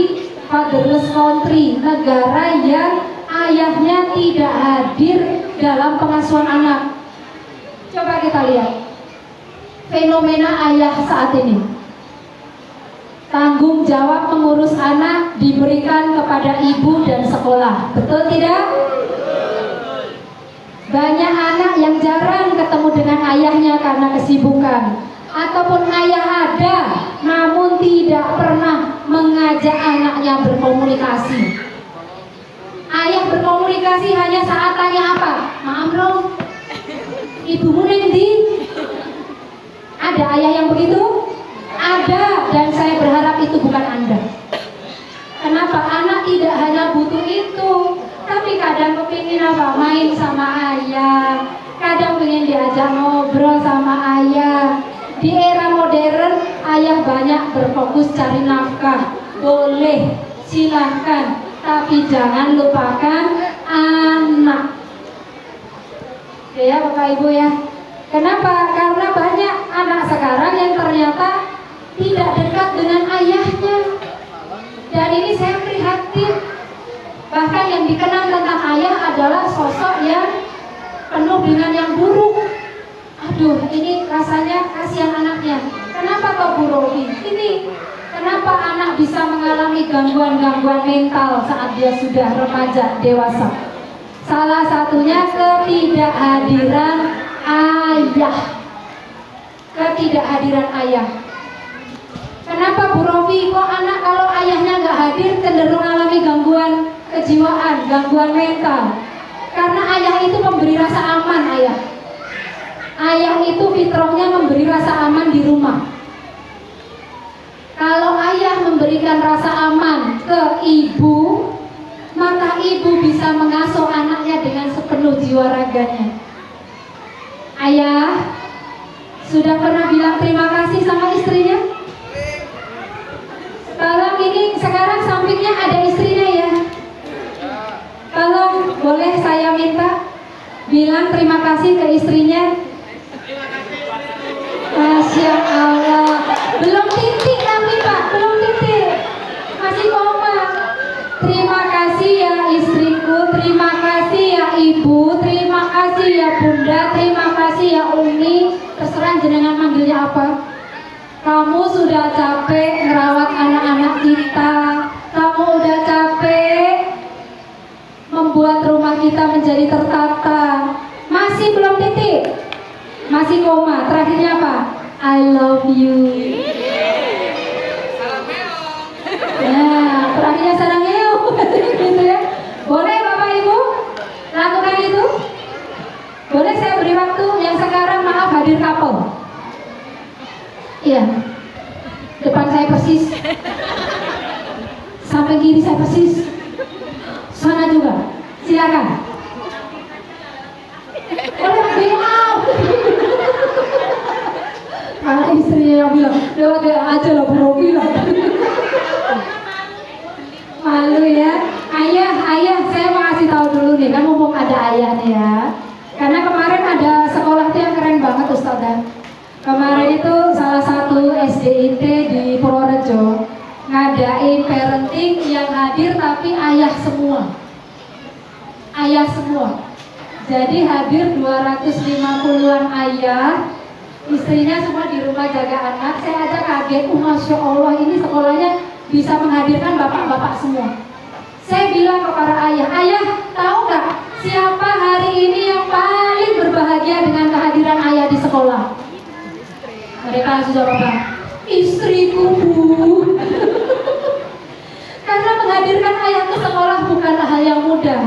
fatherless country, negara yang ayahnya tidak hadir dalam pengasuhan anak. Coba kita lihat fenomena ayah saat ini. Tanggung jawab mengurus anak diberikan kepada ibu dan sekolah. Betul tidak? Banyak anak yang jarang ketemu dengan ayahnya karena kesibukan. Ataupun ayah ada, namun tidak pernah mengajak anaknya berkomunikasi. Ayah berkomunikasi hanya saat tanya apa? Maaf dong, ibumu nanti? Ada ayah yang begitu? Ada, dan saya berharap itu bukan Anda. Kenapa? Anak tidak hanya butuh itu, tapi kadang kepingin apa? Main sama ayah, kadang pengen diajak ngobrol sama ayah. Di era modern, ayah banyak berfokus cari nafkah. Boleh, silahkan, tapi jangan lupakan anak. Oke ya Bapak Ibu ya. Kenapa? Karena banyak anak sekarang yang ternyata tidak dekat dengan ayahnya. Dan ini saya prihatin. Bahkan yang dikenal tentang ayah adalah sosok yang penuh dengan yang buruk. Aduh, ini rasanya kasihan anaknya. Kenapa kok Bu Robi? Ini kenapa anak bisa mengalami gangguan-gangguan mental saat dia sudah remaja, dewasa? Salah satunya ketidakhadiran ayah. Ketidakhadiran ayah. Kenapa Bu Robi? Kok anak kalau ayahnya nggak hadir cenderung alami gangguan kejiwaan, gangguan mental? Karena ayah itu memberi rasa aman, ayah. Ayah itu fitrahnya memberi rasa aman di rumah. Kalau ayah memberikan rasa aman ke ibu, maka ibu bisa mengasuh anaknya dengan sepenuh jiwa raganya. Ayah sudah pernah bilang terima kasih sama istrinya? Tolong ini sekarang sampingnya ada istrinya ya. Tolong boleh saya minta bilang terima kasih ke istrinya. Masya Allah. Belum titik tapi Pak, belum titik. Masih koma. Terima kasih ya istri terima kasih ya Ibu, terima kasih ya Bunda, terima kasih ya Umi. Terserah jenengan manggilnya apa. Kamu sudah capek merawat anak-anak kita. Kamu udah capek membuat rumah kita menjadi tertata. Masih belum titik, masih koma. Terakhirnya apa? I love you. Nah, terakhirnya sarangeo. Gitu ya. Boleh Bapak Ibu lakukan itu? Boleh saya beri waktu yang sekarang, maaf hadir couple. Iya, depan saya persis, sampai kiri saya persis, sana juga, silakan. Boleh bilang. Karena istrinya yang bilang, lewat aja lah bro bilang. Malu ya. Ayah, saya mau kasih tahu dulu nih, kan mumpung ada ayahnya ya. Karena kemarin ada sekolah tuh yang keren banget Ustazah. Kemarin itu salah satu SDIT di Purworejo ngadain parenting yang hadir tapi ayah semua. Ayah semua. Jadi hadir 250-an ayah, istrinya semua di rumah jaga anak. Saya aja kaget, Masya Allah ini sekolahnya bisa menghadirkan bapak-bapak semua. Saya bilang ke para ayah, tahu nggak siapa hari ini yang paling berbahagia dengan kehadiran ayah di sekolah? Mereka langsung jawab apa? Istriku Bu. Karena menghadirkan ayah ke sekolah bukanlah hal yang mudah.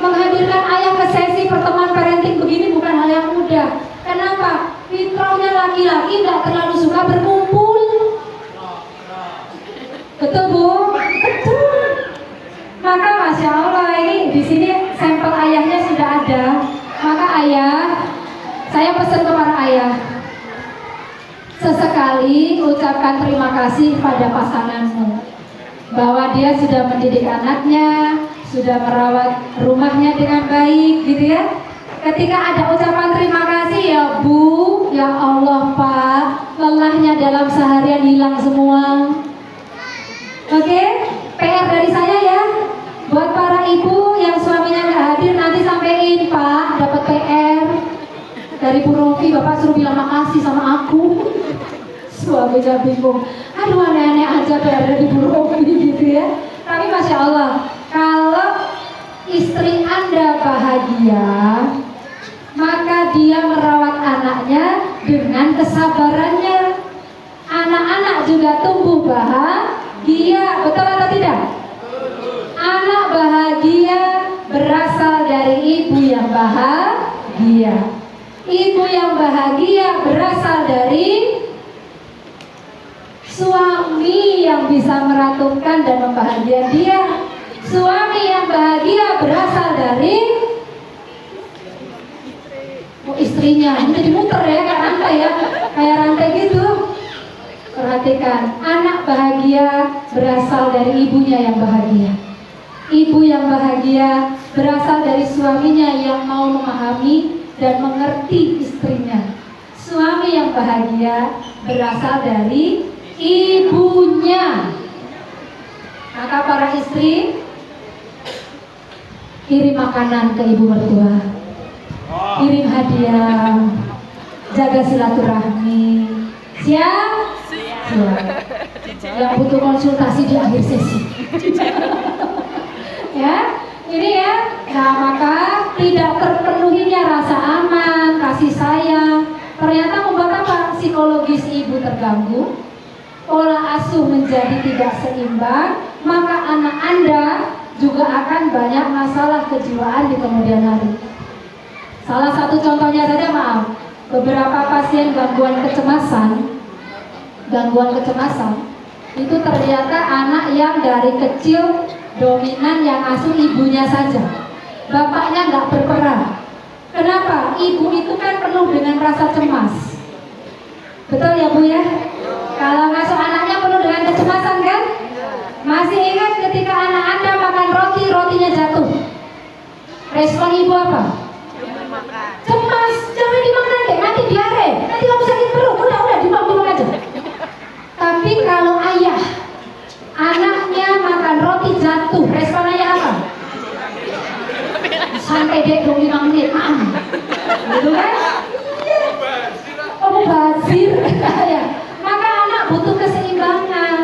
Menghadirkan ayah ke sesi pertemuan parenting begini bukan hal yang mudah. Kenapa? Fitrahnya laki-laki nggak terlalu suka berkumpul. Betul Bu? Betul. Maka Masya Allah ini di sini sampel ayahnya sudah ada. Maka ayah, saya pesan kepada ayah, sesekali ucapkan terima kasih pada pasanganmu bahwa dia sudah mendidik anaknya, sudah merawat rumahnya dengan baik, gitu ya. Ketika ada ucapan terima kasih ya Bu, ya Allah Pak, lelahnya dalam seharian hilang semua. Oke, PR dari saya ya. Buat para ibu yang suaminya nggak hadir, nanti sampein Pak, dapat PR dari Bu Rofi, Bapak suruh bilang makasih sama aku. Suaminya bingung, aduh aneh-aneh aja PR dari Bu Rofi gitu ya. Tapi Masya Allah, kalau istri Anda bahagia, maka dia merawat anaknya dengan kesabarannya. Anak-anak juga tumbuh bahagia, betul atau tidak? Anak bahagia berasal dari ibu yang bahagia. Ibu yang bahagia berasal dari suami yang bisa meratupkan dan membahagiakan dia. Suami yang bahagia berasal dari istrinya. Ini jadi muter ya, kayak rantai ya, kayak rantai gitu. Perhatikan, anak bahagia berasal dari ibunya yang bahagia. Ibu yang bahagia berasal dari suaminya yang mau memahami dan mengerti istrinya. Suami yang bahagia berasal dari ibunya. Maka para istri, kirim makanan ke ibu mertua, kirim hadiah, jaga silaturahmi. Siap? Siap. Yang butuh konsultasi di akhir sesi. Ya, ini ya. Nah, maka tidak terpenuhinya rasa aman, kasih sayang, ternyata membuat apa? Psikologis ibu terganggu, pola asuh menjadi tidak seimbang, maka anak Anda juga akan banyak masalah kejiwaan di kemudian hari. Salah satu contohnya saja, maaf, beberapa pasien gangguan kecemasan itu ternyata anak yang dari kecil dominan yang asuh ibunya saja, bapaknya nggak berperan. Kenapa? Ibu itu kan penuh dengan rasa cemas. Betul ya Bu ya? Kalau ngasuh anaknya penuh dengan kecemasan kan? Masih ingat ketika anak Anda makan roti, rotinya jatuh, respon ibu apa? Cemas, jangan dimakan deh, nanti diare, nanti kamu sakit perut, udah dimakan aja. Tapi kalau ayah, anaknya makan roti jatuh, respon ayah apa? gitu kan? Oh, mubazir. Ya. Maka anak butuh keseimbangan.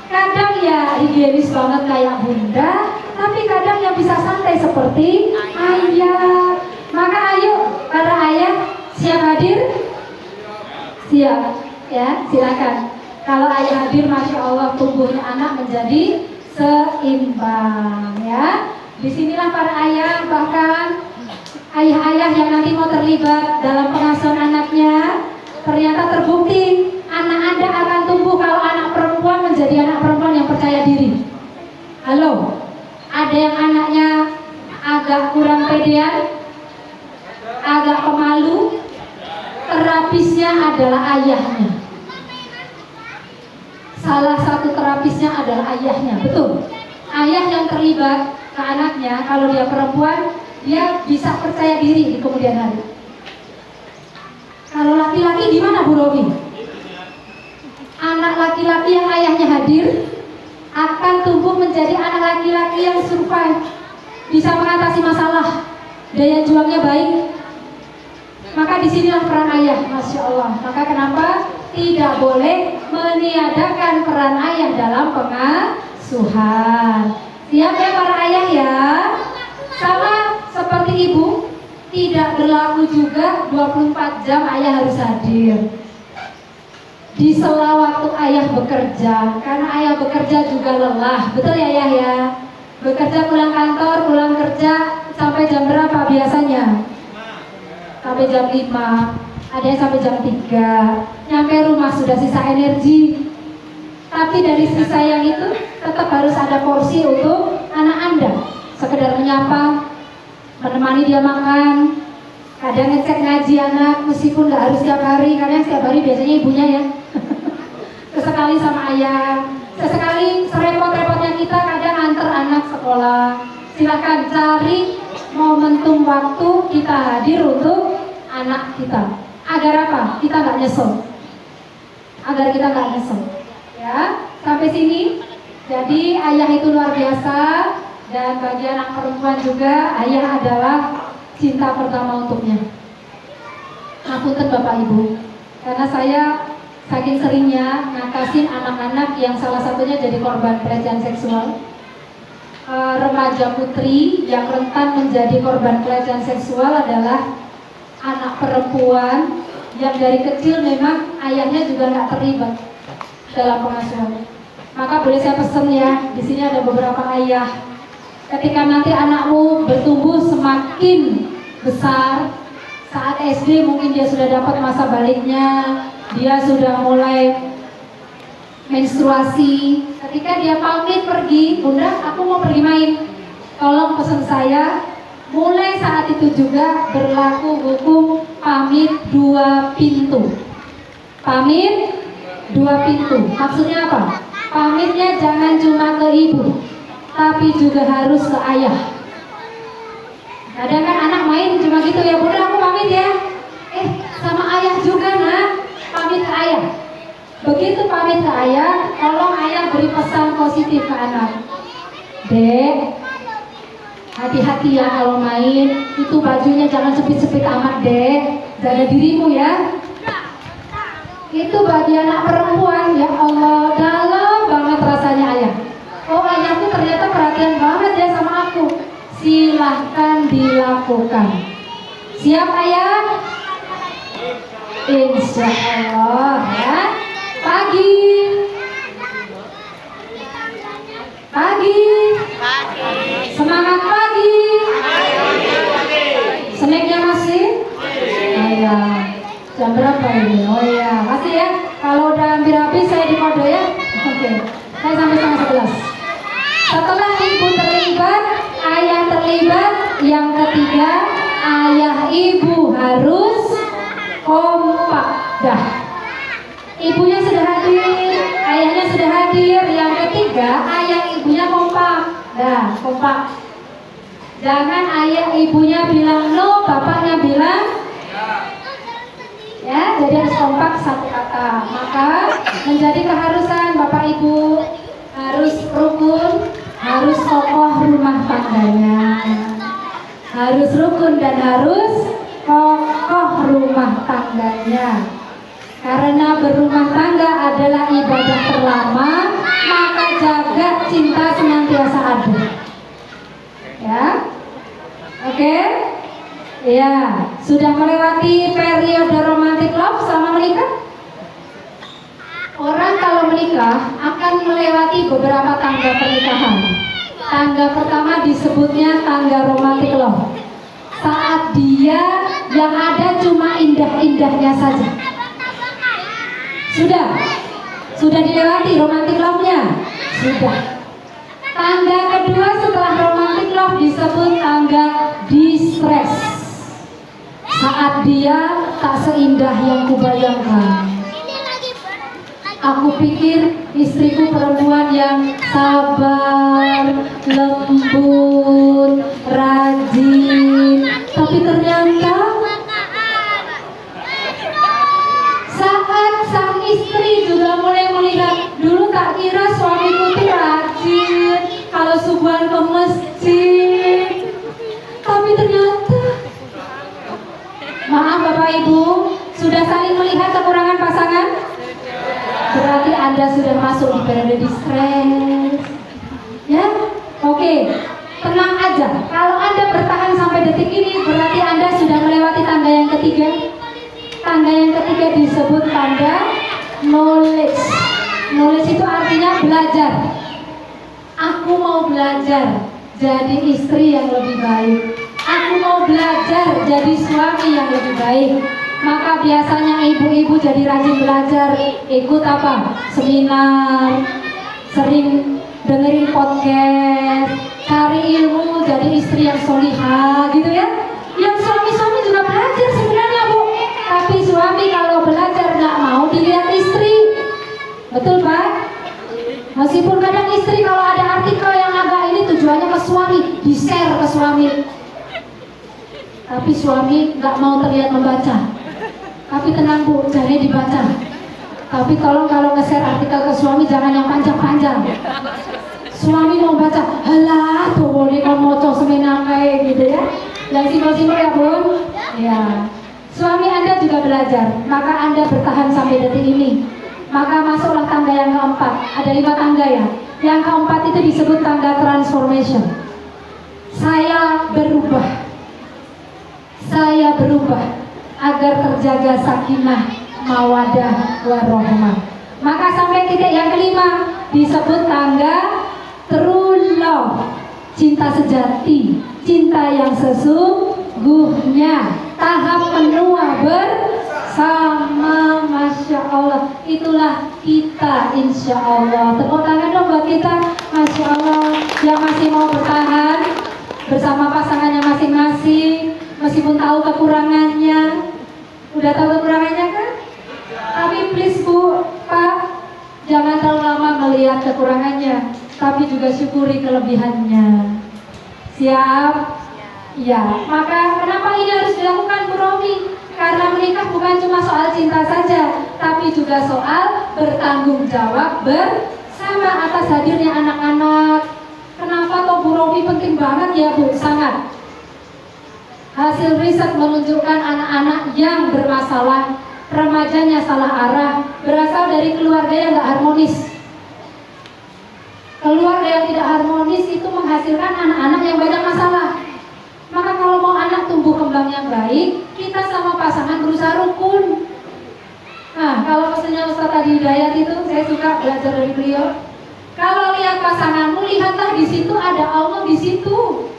Kadang ya higienis banget kayak bunda, tapi kadang yang bisa santai seperti ayah. Maka ayo para ayah siap hadir? Siap ya, silakan. Kalau ayah hadir, masya Allah tumbuhnya anak menjadi seimbang ya. Disinilah para ayah, bahkan ayah-ayah yang nanti mau terlibat dalam pengasuhan anaknya, ternyata terbukti anak Anda akan tumbuh kalau anak perempuan menjadi anak perempuan yang percaya diri. Halo, ada yang anaknya agak kurang pedean, agak pemalu, terapisnya adalah ayahnya. Salah satu terapisnya adalah ayahnya, betul. Ayah yang terlibat ke anaknya, kalau dia perempuan, dia bisa percaya diri di kemudian hari. Kalau laki-laki gimana Bu Robi? Anak laki-laki yang ayahnya hadir akan tumbuh menjadi anak laki-laki yang survive, bisa mengatasi masalah, daya juangnya baik. Maka disinilah peran ayah, masya Allah. Maka kenapa tidak boleh meniadakan peran ayah dalam pengasuhan? Siap ya para ayah ya? Sama seperti ibu, tidak berlaku juga 24 jam ayah harus hadir. Di sela waktu ayah bekerja, karena ayah bekerja juga lelah, betul ya ayah ya? Bekerja pulang kantor, pulang kerja sampai jam berapa biasanya? Sampai jam 5, ada yang sampai jam 3. Nyampe rumah sudah sisa energi. Tapi dari sisa yang itu tetap harus ada porsi untuk anak Anda. Sekedar menyapa, menemani dia makan, kadang ngecek ngaji anak, meskipun nggak harus setiap hari, kadang setiap hari biasanya ibunya ya. Sesekali sama ayah, sesekali serepot-repotnya kita kadang antar anak sekolah. Silakan cari momentum waktu kita hadir untuk anak kita. Agar apa? Kita nggak nyesel. Agar kita nggak nyesel. Ya, sampai sini. Jadi ayah itu luar biasa, dan bagi anak perempuan juga ayah adalah cinta pertama untuknya. Ngapunten Bapak Ibu, karena saya saking seringnya ngatasin anak-anak yang salah satunya jadi korban pelecehan seksual. Remaja putri yang rentan menjadi korban pelecehan seksual adalah anak perempuan yang dari kecil memang ayahnya juga nggak terlibat dalam pengasuhan. Maka boleh saya pesen ya, di sini ada beberapa ayah. Ketika nanti anakmu bertumbuh semakin besar, saat SD mungkin dia sudah dapat masa baliknya, dia sudah mulai menstruasi. Ketika dia pamit pergi, bunda aku mau pergi main, tolong pesan saya, mulai saat itu juga berlaku hukum pamit 2 pintu. Pamit 2 pintu, maksudnya apa? Pamitnya jangan cuma ke ibu, tapi juga harus ke ayah. Kadang kan anak main cuma gitu ya, bunda aku pamit ya, sama ayah juga nak, pamit ke ayah. Begitu pamit ke ayah, tolong ayah beri pesan positif ke anak. Dek, hati-hati ya kalau main, itu bajunya jangan sepit-sepit amat dek, jaga dirimu ya. Itu bagi anak perempuan, ya Allah, dalam banget rasanya ayah. Oh ayahku ternyata perhatian banget ya sama aku. Silahkan dilakukan. Siap ayah? Insya Allah ya. Pagi. Semangat pagi. Snacknya masih? Iya. Jam berapa ini? Oh iya, masih ya. Kalau udah hampir habis saya di kode ya. Oke. Saya sampai setengah 11. Setelah ibu terlibat, ayah terlibat, yang ketiga ayah ibu harus kompak. Dah. Ibunya sudah hadir, ayahnya sudah hadir. Yang ketiga ayah ibunya kompak. Dah, kompak. Jangan ayah ibunya bilang no, bapaknya bilang ya, jadi harus kompak satu kata. Maka menjadi keharusan Bapak Ibu harus rukun, harus kokoh rumah tangganya, harus rukun dan harus kokoh rumah tangganya. Karena berumah tangga adalah ibadah terlama, maka jaga cinta senantiasa ada. Ya, oke? Ya, sudah melewati periode romantic love sama menikah? Orang kalau menikah akan melewati beberapa tangga pernikahan. Tangga pertama disebutnya tangga romantic love. Saat dia yang ada cuma indah-indahnya saja. Sudah dilewati romantic love-nya? Sudah. Tangga kedua setelah romantic love disebut tangga distress. Saat dia tak seindah yang kubayangkan. Aku pikir istriku perempuan yang sabar, lembut, rajin, tapi ternyata saat sang istri juga mulai melihat, dulu tak kira suamiku tuh rajin, kalau subuhan ke masjid, tapi ternyata, maaf Bapak Ibu, sudah saling melihat kekurangan pasangan? Berarti Anda sudah masuk di periode distress. Ya, oke. Tenang aja. Kalau Anda bertahan sampai detik ini, berarti Anda sudah melewati tangga yang ketiga. Tangga yang ketiga disebut tangga knowledge. Knowledge itu artinya belajar. Aku mau belajar jadi istri yang lebih baik. Aku mau belajar jadi suami yang lebih baik. Maka biasanya ibu-ibu jadi rajin belajar, ikut apa? Seminar, sering dengerin podcast, cari ilmu, jadi istri yang solihah gitu ya. Yang suami-suami juga belajar sebenarnya Bu, tapi suami kalau belajar nggak mau dilihat istri, betul Pak? Meskipun kadang istri kalau ada artikel yang agak ini tujuannya ke suami, di-share ke suami, tapi suami nggak mau terlihat membaca. Tapi tenang Bu, jangan dibaca. Tapi tolong kalau nge-share artikel ke suami jangan yang panjang-panjang. Suami mau baca, halah tuh boleh kan moco semenang kayak gitu ya. Yang simpel-simpel ya Bun. Ya. Suami Anda juga belajar, maka Anda bertahan sampai detik ini. Maka masuklah tangga yang keempat. Ada 5 tangga ya. Yang keempat itu disebut tangga transformation. Saya berubah. Saya berubah agar terjaga sakinah, mawadah, warohmah. Maka sampai titik yang kelima disebut tangga true love, cinta sejati, cinta yang sesungguhnya, tahap menua bersama. Masya Allah, itulah kita insya Allah. Tepuk tangan dong buat kita, Masya Allah. Yang masih mau bertahan bersama pasangannya masing-masing, meskipun tahu kekurangannya. Udah tahu kekurangannya kan? Tapi please Bu, Pak, jangan terlalu lama melihat kekurangannya, tapi juga syukuri kelebihannya. Siap? Ya, maka kenapa ini harus dilakukan Bu Romi? Karena menikah bukan cuma soal cinta saja, tapi juga soal bertanggung jawab bersama atas hadirnya anak-anak. Kenapa toh Bu Romi penting banget ya Bu? Sangat. Hasil riset menunjukkan anak-anak yang bermasalah, remajanya salah arah, berasal dari keluarga yang tidak harmonis. Keluarga yang tidak harmonis itu menghasilkan anak-anak yang banyak masalah. Maka kalau mau anak tumbuh kembang yang baik, kita sama pasangan berusaha rukun. Nah, kalau pesannya Ustaz Adi Hidayat itu, saya suka belajar dari beliau. Kalau lihat pasanganmu, lihatlah di situ ada Allah di situ.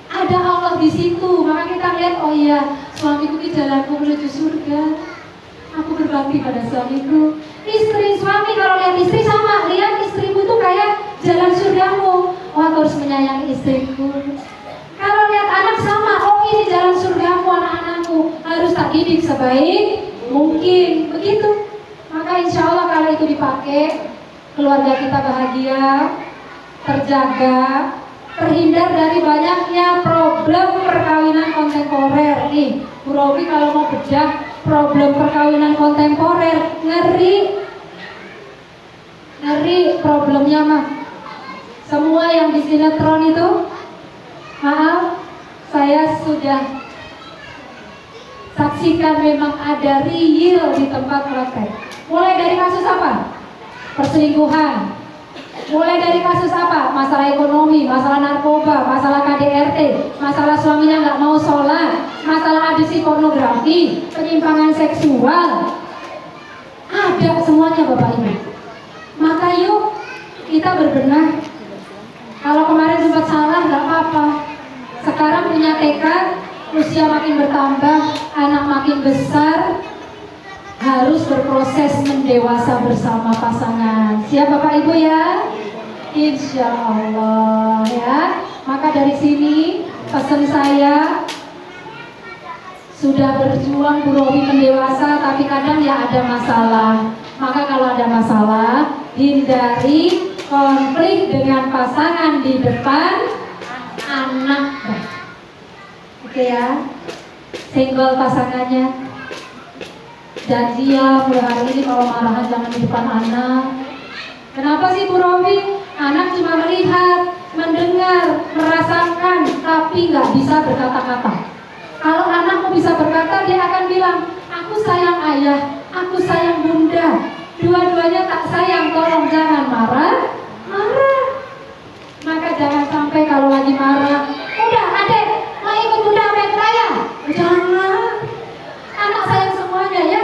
Ada Allah di situ, maka kita lihat, oh iya, suamiku di jalanku menuju surga. Aku berbakti pada suamiku. Istri, suami kalau lihat istri sama, lihat istrimu tuh kayak jalan surgamu. Oh, aku harus menyayangi istriku. Kalau lihat anak sama, oh ini jalan surgamu anak-anakku, harus tak didik sebaik mungkin. Begitu. Maka insya Allah kalau itu dipakai, keluarga kita bahagia, terjaga, terhindar dari banyaknya problem perkawinan kontemporer. Nih, Bu Robi kalau mau bedah problem perkawinan kontemporer, ngeri problemnya mah. Semua yang di sinetron itu, maaf, saya sudah Saksikan memang ada real di tempat praktek. Mulai dari kasus apa? Perselingkuhan. Mulai dari kasus apa? Masalah ekonomi, masalah narkoba, masalah KDRT, masalah suaminya nggak mau sholat, masalah adiksi pornografi, penyimpangan seksual. Ada semuanya Bapak Ibu. Maka yuk kita berbenah. Kalau kemarin sempat salah nggak apa-apa. Sekarang punya tekad, usia makin bertambah, anak makin besar, harus berproses mendewasa bersama pasangan. Siap Bapak Ibu ya? Insya Allah ya. Maka dari sini pesan saya, sudah berjuang Bu Robi mendewasa, tapi kadang ya ada masalah. Maka kalau ada masalah, hindari konflik dengan pasangan di depan anak. Oke ya, senggol pasangannya. Janji ya mulai hari ini kalau marahan jangan di depan anak. Kenapa sih Bu Robi? Anak cuma melihat, mendengar, merasakan, tapi nggak bisa berkata-kata. Kalau anakmu bisa berkata, dia akan bilang, aku sayang ayah, aku sayang bunda. Dua-duanya tak sayang, tolong jangan marah. Maka jangan sampai kalau lagi marah, udah adek, mau ikut bunda apa ikut ayah? Jangan. Anak sayang semuanya ya.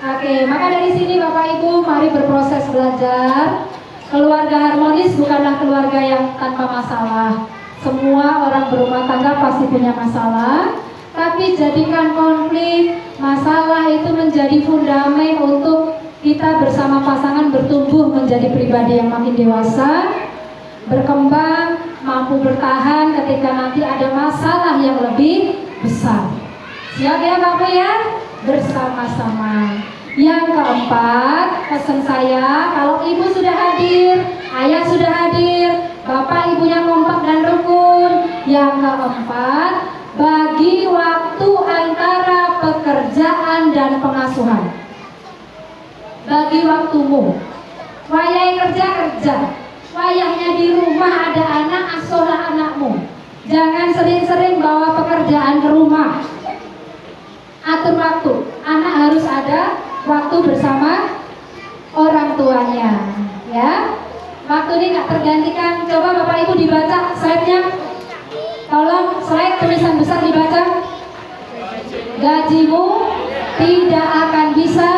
Oke, maka dari sini Bapak Ibu mari berproses belajar. Keluarga harmonis bukanlah keluarga yang tanpa masalah. Semua orang berumah tangga pasti punya masalah, tapi jadikan konflik, masalah itu menjadi fundament untuk kita bersama pasangan bertumbuh menjadi pribadi yang makin dewasa, berkembang, mampu bertahan ketika nanti ada masalah yang lebih besar. Siap ya Bapak ya? Bersama-sama. Yang keempat, pesan saya, kalau ibu sudah hadir, ayah sudah hadir, bapak ibunya kompak dan rukun. Yang keempat, bagi waktu antara pekerjaan dan pengasuhan. Bagi waktumu. Wayai kerja, wayahnya di rumah ada anak, asuhlah anakmu. Jangan sering-sering bawa pekerjaan ke rumah. Atur waktu, anak harus ada waktu bersama orang tuanya, ya. Waktu ini nggak tergantikan. Coba Bapak Ibu dibaca slide-nya. Tolong slide tulisan besar dibaca. Gajimu tidak akan bisa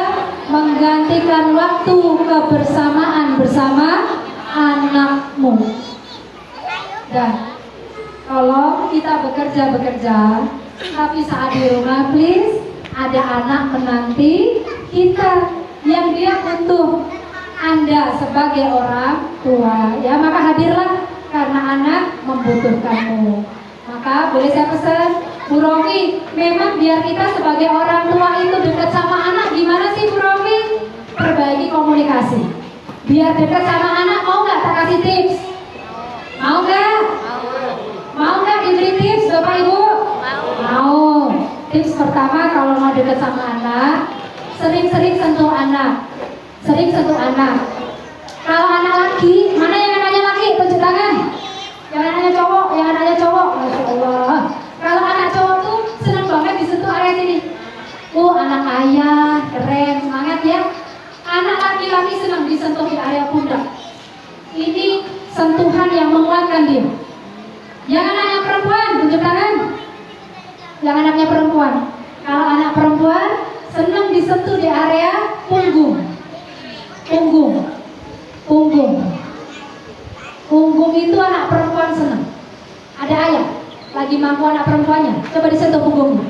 menggantikan waktu kebersamaan bersama anakmu. Dan kalau kita bekerja, tapi saat di rumah please ada anak menanti kita yang dia butuh Anda sebagai orang tua, ya. Maka hadirlah karena anak membutuhkanmu. Maka boleh saya pesan Bu Romi, memang biar kita sebagai orang tua itu dekat sama anak, gimana sih Bu Romi? Perbaiki komunikasi biar dekat sama anak. Mau nggak tak kasih tips? Mau nggak? Mau nggak diberi tips Bapak Ibu? Mau. Tips pertama kalau mau dekat sama anak, sering-sering sentuh anak. Sering sentuh anak. Kalau anak laki, mana yang anaknya laki? Tunjuk tangan. Yang anaknya cowok, yang anaknya cowok. Masya Allah. Kalau anak cowok tuh senang banget disentuh area sini. Anak ayah, keren, semangat ya. Anak laki-laki senang disentuh di area pundak. Ini sentuhan yang menguatkan dia. Yang anaknya perempuan, tunjuk tangan. Yang anaknya perempuan. Kalau anak perempuan senang disentuh di area punggung. Punggung itu anak perempuan senang. Ada ayah lagi mampu anak perempuannya, coba disentuh punggungnya.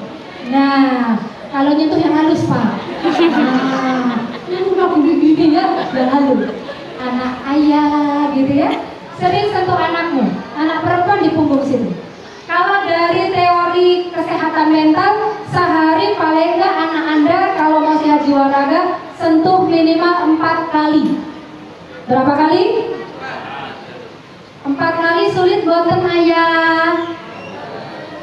Nah, kalau nyentuh yang halus Pak. Nah, gini ya, yang halus. Anak ayah gitu ya. Sering sentuh anakmu, anak perempuan di punggung situ. Kalau dari teori kesehatan mental, sehari paling enggak anak Anda kalau mau sehat jiwa raga sentuh minimal 4 kali. Berapa kali? 4 kali sulit boten ayah.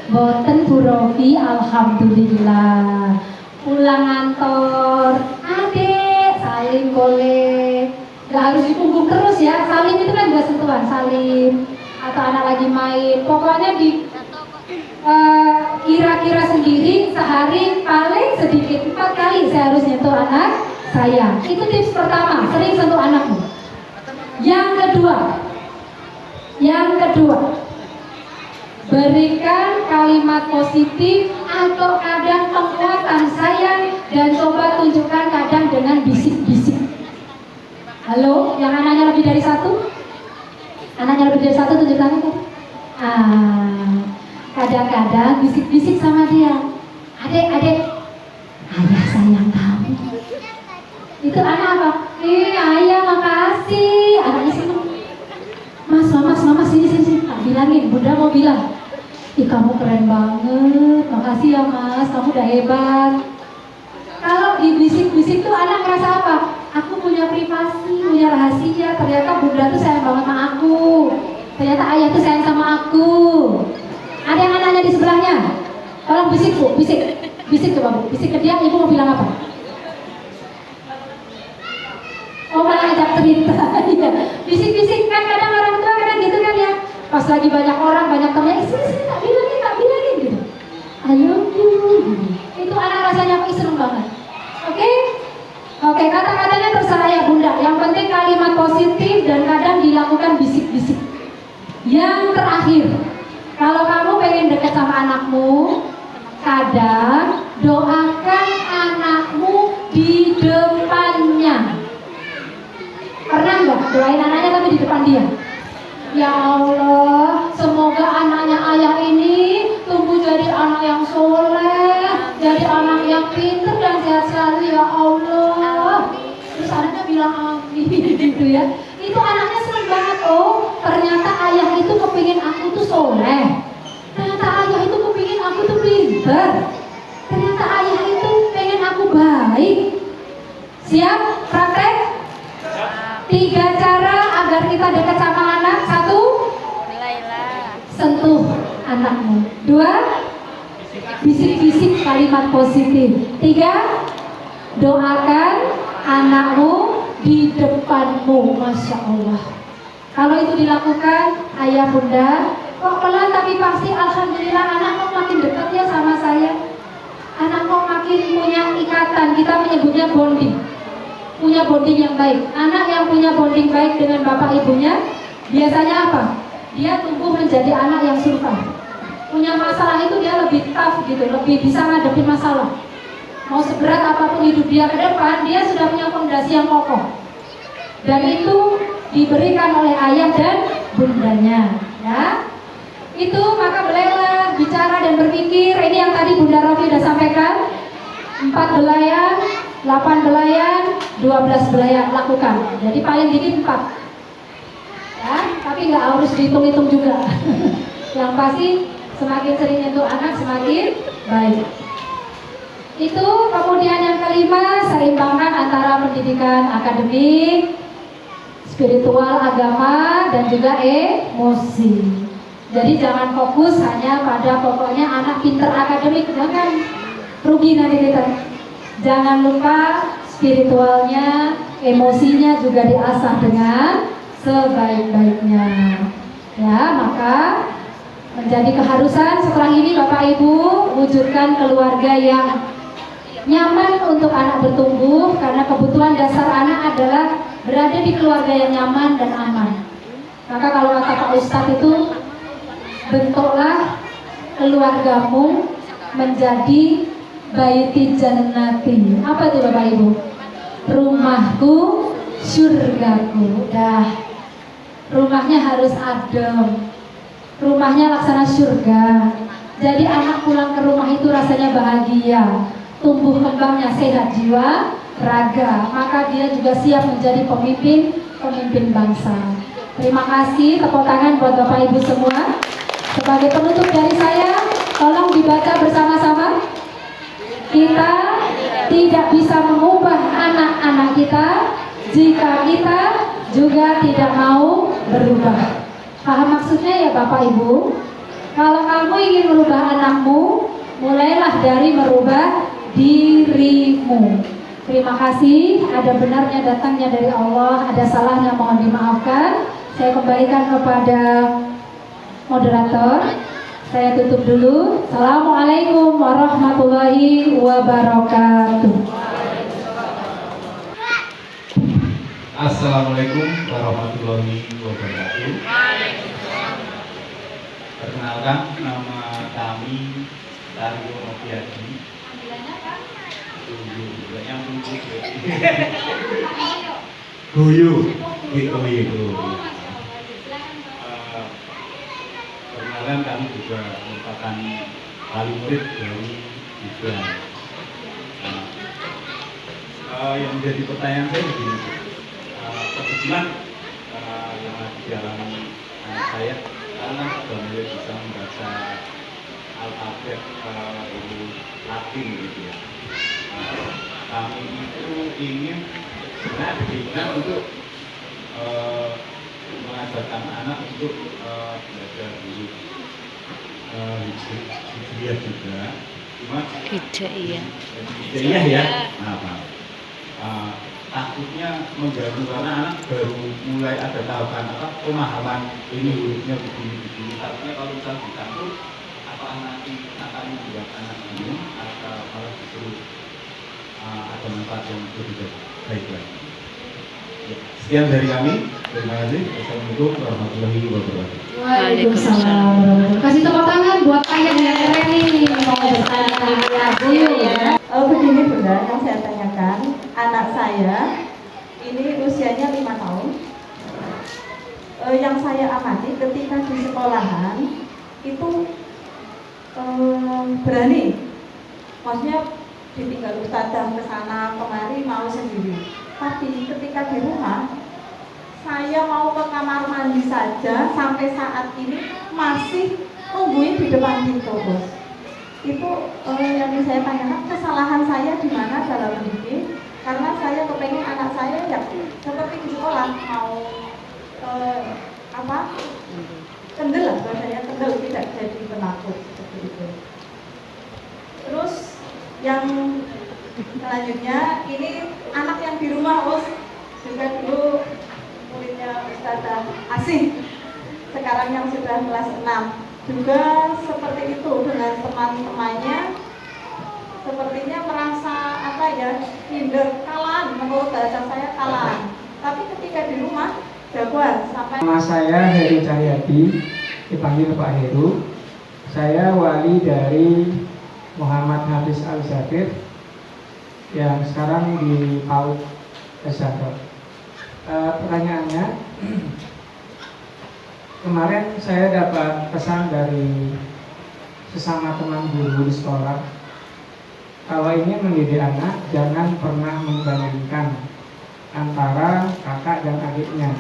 Boten Bu Rofi, alhamdulillah. Pulang kantor, adek salim boleh. Gak harus di punggung terus ya. Salim itu kan juga sentuhan, salim. Atau anak lagi main, pokoknya di kira-kira sendiri sehari paling sedikit 4 kali saya harus nyentuh anak saya. Itu tips pertama, sering sentuh anakmu. Yang kedua, berikan kalimat positif atau kadang penguatan sayang dan coba tunjukkan kadang dengan bisik-bisik. Halo, yang anaknya lebih dari 1? Anaknya lebih dari 1 tunjukkan itu. Kadang-kadang bisik-bisik sama dia. Adek, ayah sayang kamu. Itu anak apa? Ayah makasih. Anaknya senang. Mama sini. Tak bilangin, bunda mau bilang. Kamu keren banget. Makasih ya mas, kamu udah hebat. Kalau dibisik-bisik tuh anak ngerasa apa? Aku punya privasi, punya rahasia. Ternyata bunda tuh sayang banget sama aku. Ternyata ayah tuh sayang sama aku. Ada yang anaknya di sebelahnya? Tolong bisik bu, bisik coba bu. Bisik ke dia, ibu mau bilang apa? Oh malah ajak cerita. Bisik-bisik kan kadang orang tua kadang gitu kan ya. Pas lagi banyak orang, banyak temennya, sini tak bilangin gitu. I love you. Itu anak rasanya seneng banget. Oke, kata-katanya terserah ya bunda. Yang penting kalimat positif dan kadang dilakukan bisik-bisik. Yang terakhir, kalau kamu pengen dekat sama anakmu, kadang doakan anakmu di depannya. Pernah nggak doain anaknya tapi di depan dia? Ya Allah, semoga anaknya ayah ini tumbuh jadi anak yang soleh, jadi anak yang pintar dan sehat selalu ya Allah. Terus anaknya bilang amin gitu ya. Itu anaknya senang banget. Oh, ternyata ayah itu kepingin aku tuh soleh. Ternyata ayah itu kepingin aku tuh pintar. Ternyata ayah itu pengen aku baik. Siap? Praktek? 3 cara agar kita dekat sama anak. 1, sentuh anakmu. 2, bisik-bisik kalimat positif. 3, doakan anakmu di depanmu. Masya Allah. Kalau itu dilakukan, ayah bunda, kok pelan tapi pasti alhamdulillah anak kok makin dekat ya sama saya. Anak kok makin punya ikatan, kita menyebutnya bonding. Punya bonding yang baik. Anak yang punya bonding baik dengan bapak ibunya, biasanya apa? Dia tumbuh menjadi anak yang survive. Punya masalah itu dia lebih tough gitu, lebih bisa ngadepin masalah. Mau seberat apapun hidup dia ke depan, dia sudah punya fondasi yang kokoh. Dan itu diberikan oleh ayah dan bundanya, ya. Itu maka bolehlah bicara dan berpikir. Ini yang tadi Bunda Rofi sudah sampaikan. 4 belayan, 8 belayan, 12 belayan lakukan. Jadi paling dikit 4. Ya, tapi nggak harus dihitung-hitung juga. Yang pasti semakin sering nyentuh anak semakin baik. Itu kemudian yang kelima, seimbangkan antara pendidikan akademik, spiritual, agama, dan juga emosi. Jadi jangan fokus hanya pada pokoknya anak pinter akademik, jangan rugi nanti kita. Jangan lupa spiritualnya, emosinya juga diasah dengan sebaik-baiknya. Ya, maka menjadi keharusan setelah ini Bapak Ibu wujudkan keluarga yang nyaman untuk anak bertumbuh, karena kebutuhan dasar anak adalah berada di keluarga yang nyaman dan aman. Maka kalau kata Pak Ustadz itu, bentuklah keluargamu menjadi baiti jannati. Apa itu Bapak Ibu? Rumahku, surgaku. Dah, rumahnya harus adem, rumahnya laksana surga. Jadi anak pulang ke rumah itu rasanya bahagia, tumbuh kembangnya sehat jiwa, raga. Maka dia juga siap menjadi pemimpin bangsa. Terima kasih, tepuk tangan buat Bapak Ibu semua. Sebagai penutup dari saya, tolong dibaca bersama-sama. Kita tidak bisa mengubah anak-anak kita jika kita juga tidak mau berubah. Paham maksudnya ya Bapak Ibu? Kalau kamu ingin merubah anakmu, mulailah dari merubah dirimu. Terima kasih. Ada benarnya datangnya dari Allah, ada salahnya mohon dimaafkan. Saya kembalikan kepada moderator. Saya tutup dulu. Assalamualaikum warahmatullahi wabarakatuh. Assalamualaikum warahmatullahi wabarakatuh. Perkenalkan, nama kami Taryo Noviadi. Guyu. Perkenalkan, kami juga merupakan wali murid dari Gibran. Yang menjadi pertanyaan saya begini, kebetulan yang ada di dalam anak saya, karena sudah mulai bisa membaca alfabet huruf Latin gitu ya. Kami itu ingin sebenarnya diinginkan untuk mengajarkan anak untuk belajar huruf Hijriyah juga. Cuma Hijriyah ya. Takutnya mengganggu karena anak baru mulai ada tahapan pemahaman ini hurufnya begini. Takutnya kalau misalnya dicampur apakah nanti akan membuat anak bingung atau malah justru ada manfaat yang lebih baik lagi. Sekian dari kami. Terima kasih. Assalamualaikum warahmatullahi wabarakatuh. Waalaikumsalam. Kasih tepuk tangan buat ayah yang keren ini. Mau bertanya ya. Begini Bunda, yang saya tanyakan, anak saya ini usianya 5 tahun. Yang saya amati ketika di sekolahan itu berani, maksudnya ditinggal ustadzah ke sana kemari mau sendiri. Tapi ketika di rumah, saya mau ke kamar mandi saja sampai saat ini masih nungguin di depan pintu, Bos. Itu yang saya tanyakan, kesalahan saya di mana dalam mendidik, karena saya kepengen anak saya ya seperti di sekolah mau kendel lah bahasanya, kendel, tidak jadi penakut seperti itu. Terus yang selanjutnya ini anak yang di rumah, Bos, juga dulu muridnya Ustazah Asih, sekarang yang sudah kelas 6 juga seperti itu dengan teman-temannya, sepertinya merasa minder, kalah, menurut bahasa saya kalah. Tapi ketika di rumah jagoan sampai. Nama saya Heru Cahyadi, dipanggil Pak Heru. Saya wali dari Muhammad Hafiz Al-Zakir yang sekarang di PAUD Al-Zakir. Pertanyaannya, kemarin saya dapat pesan dari sesama teman guru di sekolah, kalau ingin mendidik anak jangan pernah membandingkan antara kakak dan adiknya.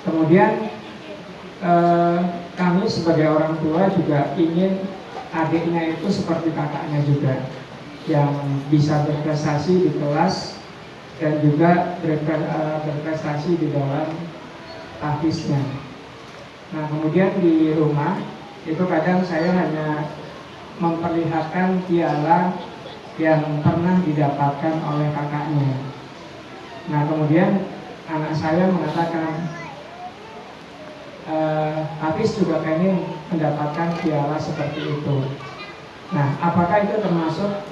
Kemudian kami sebagai orang tua juga ingin adiknya itu seperti kakaknya juga, yang bisa berprestasi di kelas dan juga berprestasi di dalam tahfiznya. Nah, kemudian di rumah itu kadang saya hanya memperlihatkan piala yang pernah didapatkan oleh kakaknya. Nah, kemudian anak saya mengatakan, Hafiz juga pengen mendapatkan piala seperti itu. Nah, apakah itu termasuk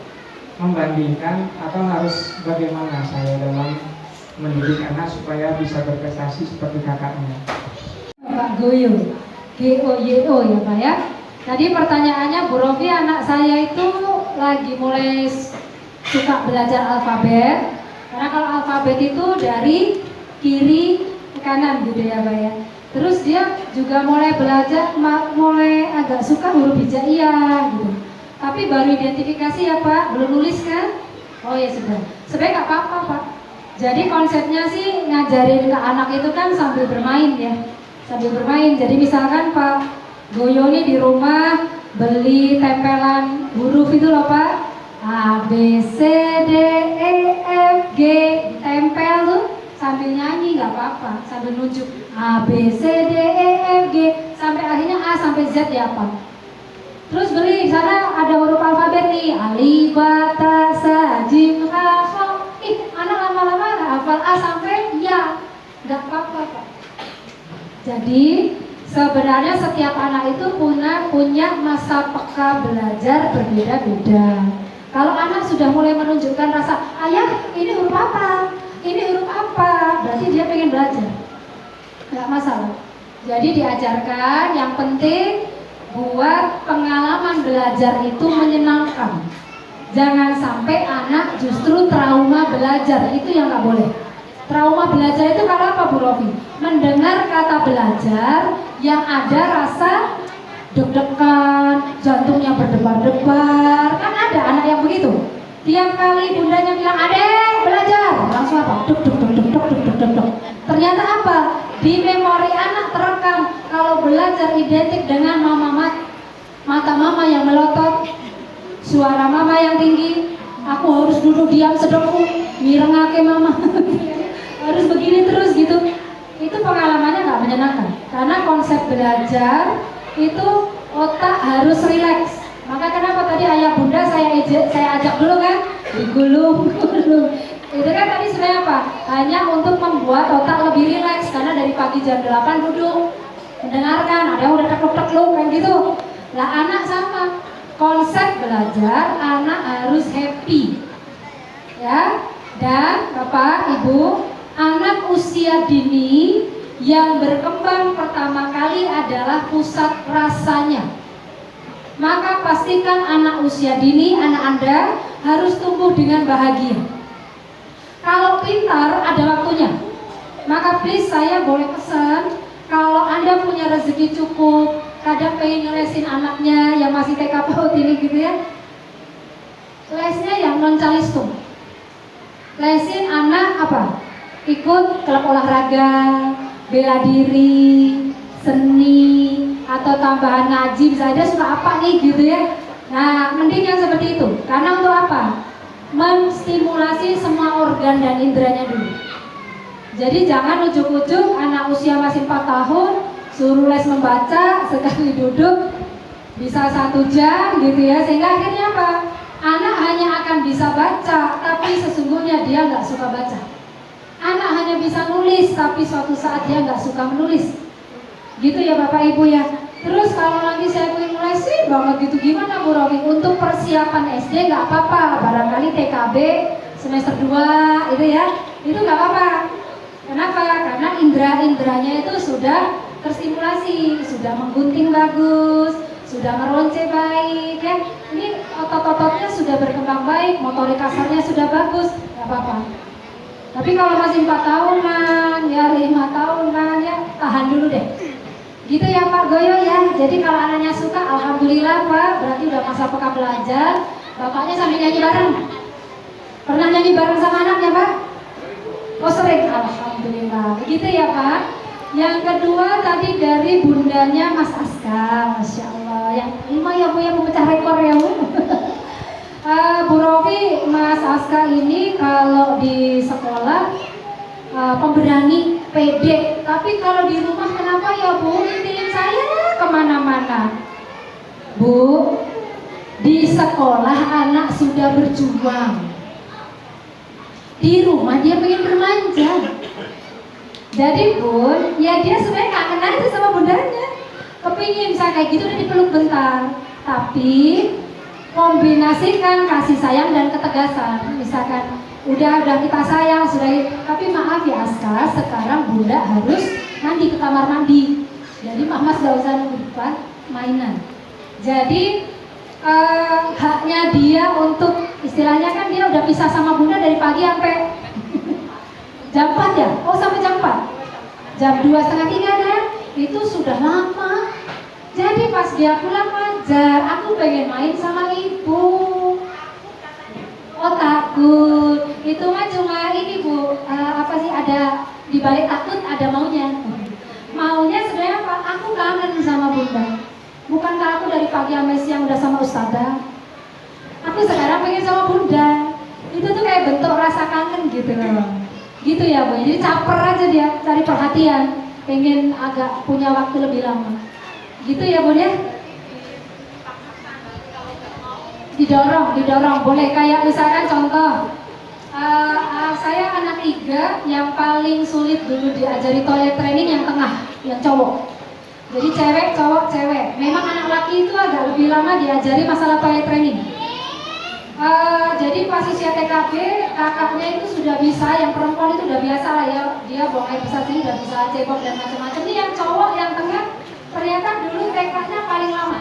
membandingkan atau harus bagaimana saya dalam mendidik anak supaya bisa berprestasi seperti kakaknya? Pak Goyo, G-O-Y-O ya Pak ya. Tadi pertanyaannya Bu Rofi, anak saya itu lagi mulai suka belajar alfabet. Karena kalau alfabet itu dari kiri ke kanan gitu ya Pak ya. Terus dia juga mulai belajar, mulai agak suka huruf hijaiyah gitu. Tapi baru identifikasi ya Pak, belum nulis kan? Oh ya sudah, sebenarnya nggak apa-apa Pak. Jadi konsepnya sih ngajarin ke anak itu kan sambil bermain ya, sambil bermain. Jadi misalkan Pak Goyo nih di rumah beli tempelan huruf itu loh Pak, A, B, C, D, E, F, G, ditempel tuh sambil nyanyi nggak apa-apa, sambil nunjuk A, B, C, D, E, F, G sampai akhirnya A sampai Z ya Pak. Terus beli di sana ada huruf alfabet nih, alif, ba, ta, sa, jim, ha, kha. Anak lama-lama hafal A sampai ya, nggak apa-apa Pak. Jadi Sebenarnya setiap anak itu punya masa peka belajar berbeda-beda. Kalau anak sudah mulai menunjukkan rasa, ayah ini huruf apa, ini huruf apa, berarti dia pengen belajar, nggak masalah. Jadi diajarkan, yang penting buat pengalaman belajar itu menyenangkan. Jangan sampai anak justru trauma belajar, itu yang nggak boleh. Trauma belajar itu karena apa, Bu Rofi? Mendengar kata belajar yang ada rasa deg-degan, jantungnya berdebar-debar. Kan ada anak yang begitu. Tiap kali bundanya bilang, "Adek, belajar," langsung apa? Deg deg deg deg deg deg deg deg. Ternyata apa? Di memori anak terekam kalau belajar identik dengan mata mama yang melotot, suara mama yang tinggi, aku harus duduk diam sedeku, mirengake mama. Harus begini terus gitu. Itu pengalamannya nggak menyenangkan. Karena konsep belajar itu otak harus rileks. Maka kenapa tadi ayah bunda saya ajak dulu kan, digulung. Itu kan tadi sebenarnya apa? Hanya untuk membuat otak lebih rileks. Karena dari pagi jam 8 duduk mendengarkan, ada yang udah tekluk-tekluk kayak gitu. Lah anak sama. Konsep belajar anak harus happy. Ya. Dan Bapak, Ibu, anak usia dini yang berkembang pertama kali adalah pusat rasanya. Maka pastikan anak usia dini, anak Anda harus tumbuh dengan bahagia. Kalau pintar ada waktunya. Maka please saya boleh pesan, kalau Anda punya rezeki cukup, kadang pengen ngelesin anaknya yang masih TK PAUD ini gitu ya, lesnya yang non calistung. Lesin anak apa? Ikut klub olahraga, bela diri, seni, atau tambahan ngaji, bisa aja suka apa nih gitu ya. Nah, mending yang seperti itu. Karena untuk apa? Menstimulasi semua organ dan inderanya dulu. Jadi jangan ujuk-ujuk anak usia masih 4 tahun suruh les membaca, sekali duduk bisa 1 jam gitu ya. Sehingga akhirnya apa? Anak hanya akan bisa baca, tapi sesungguhnya dia nggak suka baca. Anak hanya bisa nulis, tapi suatu saat dia nggak suka menulis. Gitu ya Bapak Ibu ya. Terus kalau nanti saya pengen mulai sih banget gitu, gimana Bu Romi? Untuk persiapan SD nggak apa-apa, barangkali TKB semester 2 itu ya, itu nggak apa-apa. Kenapa? Karena indera-inderanya itu sudah terstimulasi, sudah menggunting bagus, sudah meronce baik ya. Ini otot-ototnya sudah berkembang baik, motorik kasarnya sudah bagus, nggak apa-apa. Tapi kalau masih 4 tahunan, ya 5 tahunan ya tahan dulu deh. Gitu ya Pak Goyo ya. Jadi kalau anaknya suka, alhamdulillah Pak, berarti udah masa peka belajar. Bapaknya sambil nyanyi bareng. Pernah nyanyi bareng sama anaknya Pak? Oh sering, alhamdulillah. Begitu ya Pak. Yang kedua tadi dari bundanya Mas Aska, Masya Allah. Yang kelima ya Bu yang memecah rekor ya Bu. Bu Rofi, Mas Aska ini kalau di sekolah pemberani, pede. Tapi kalau di rumah kenapa ya Bu? Ngintilin saya kemana-mana. Bu, di sekolah anak sudah berjuang. Di rumah dia pengen bermanja. Jadi Bun, ya dia sebenarnya kangen aja sama bundanya. Kepingin saya kayak gitu udah dipeluk bentar. Tapi kombinasikan kasih sayang dan ketegasan. Misalkan udah kita sayang sudah, tapi maaf ya Aska, sekarang bunda harus mandi ke kamar mandi. Jadi Mas gak usah nunggu depan mainan. Jadi haknya dia untuk, istilahnya kan dia udah pisah sama bunda dari pagi sampai jam 4 ya? Oh sampai jam 4? Jam 2:30 kan? Itu sudah lama. Jadi pas dia pulang wajar, aku pengen main sama ibu. Oh takut, itu mah cuma ini Bu, apa sih, ada di balik takut ada maunya. Maunya sebenarnya apa? Aku kangen sama bunda. Bukankah aku dari pagi sampai siang udah sama ustadzah? Aku sekarang pengen sama bunda. Itu tuh kayak bentuk rasa kangen gitu loh. Gitu ya Bu, jadi caper aja dia, cari perhatian, pengen agak punya waktu lebih lama. Gitu ya Bun ya. Didorong, boleh. Kayak misalkan contoh, saya anak 3 yang paling sulit dulu diajari toilet training yang tengah, yang cowok. Jadi cewek, cowok, cewek. Memang anak laki itu agak lebih lama diajari masalah toilet training. Jadi pas usia TKB, kakaknya itu sudah bisa, yang perempuan itu udah biasa lah ya, dia buang air besar sini udah bisa cebok dan macam-macam. Ini yang cowok yang tengah ternyata dulu TK-nya paling lama.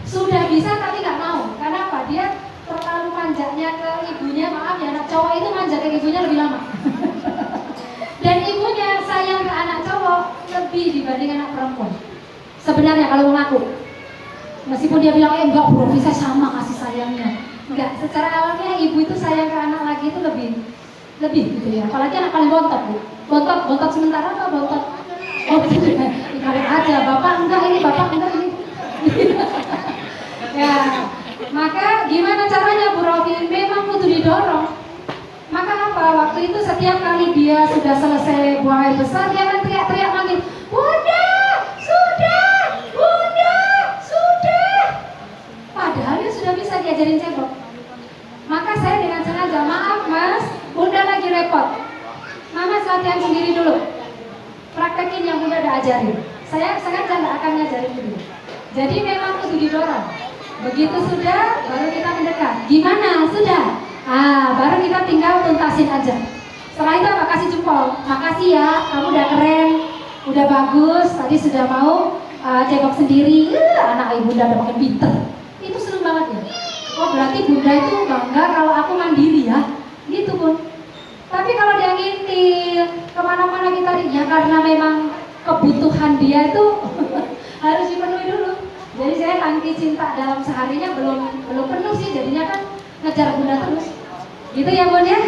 Sudah bisa tapi nggak mau. Karena apa? Dia terlalu manjanya ke ibunya, maaf ya, anak cowok itu manja ke ibunya lebih lama. Dan ibunya sayang ke anak cowok lebih dibanding anak perempuan. Sebenarnya kalau mengaku, meskipun dia bilang enggak bro, bisa sama kasih sayangnya. Enggak, secara alamiah ibu itu sayang ke anak laki itu lebih gitu ya. Apalagi anak paling bontot bu. Bontot sementara apa bontot? Oh dikali aja, bapak enggak ini, bapak enggak ini. Ya, maka gimana caranya Bu Rofi? Memang kudu didorong. Maka apa? Waktu itu setiap kali dia sudah selesai buang air besar, dia akan teriak-teriak manggil, Bunda, sudah, Bunda, sudah. Padahal dia sudah bisa diajarin cebok. Maka saya dengan sengaja, maaf mas, Bunda lagi repot. Mama latihan sendiri dulu. Praktekin yang Bunda udah ajarin. Saya sengaja nggak akan ngajarin dulu. Jadi memang kudu didorong. Begitu sudah, baru kita mendekat. Gimana? Sudah? Baru kita tinggal tuntasin aja. Setelah itu apa? Kasih jempol. Makasih ya, kamu udah keren, udah bagus. Tadi sudah mau cebok sendiri. Anak ibu udah makin pinter. Itu seneng banget ya. Oh berarti Bunda itu bangga kalau aku mandiri ya. Gitu pun. Tapi kalau dia ngintil, kemana-mana kita ya karena memang kebutuhan dia itu harus dipenuhi dulu. Jadi saya tangki cinta dalam seharinya belum penuh sih, jadinya kan ngejar Bunda terus. Gitu ya Bun ya?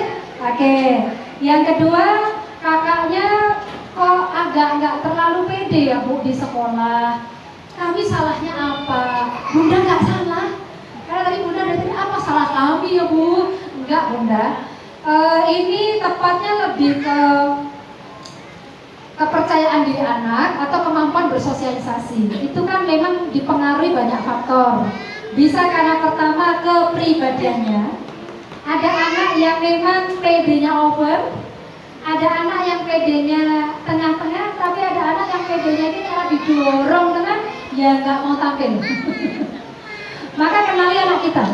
Oke. Yang kedua, kakaknya kok agak nggak terlalu pede ya Bu di sekolah. Kami salahnya apa? Bunda nggak salah. Karena tadi Bunda udah tanya apa salah kami ya Bu? Enggak Bunda. Ini tepatnya lebih ke kepercayaan diri anak atau kemampuan bersosialisasi. Itu kan memang dipengaruhi banyak faktor. Bisa karena pertama kepribadiannya. Ada anak yang memang PD-nya over, ada anak yang PD-nya tengah-tengah, tapi ada anak yang PD-nya ini kalau didorong tengah, ya nggak mau tampil. Maka kenali anak kita,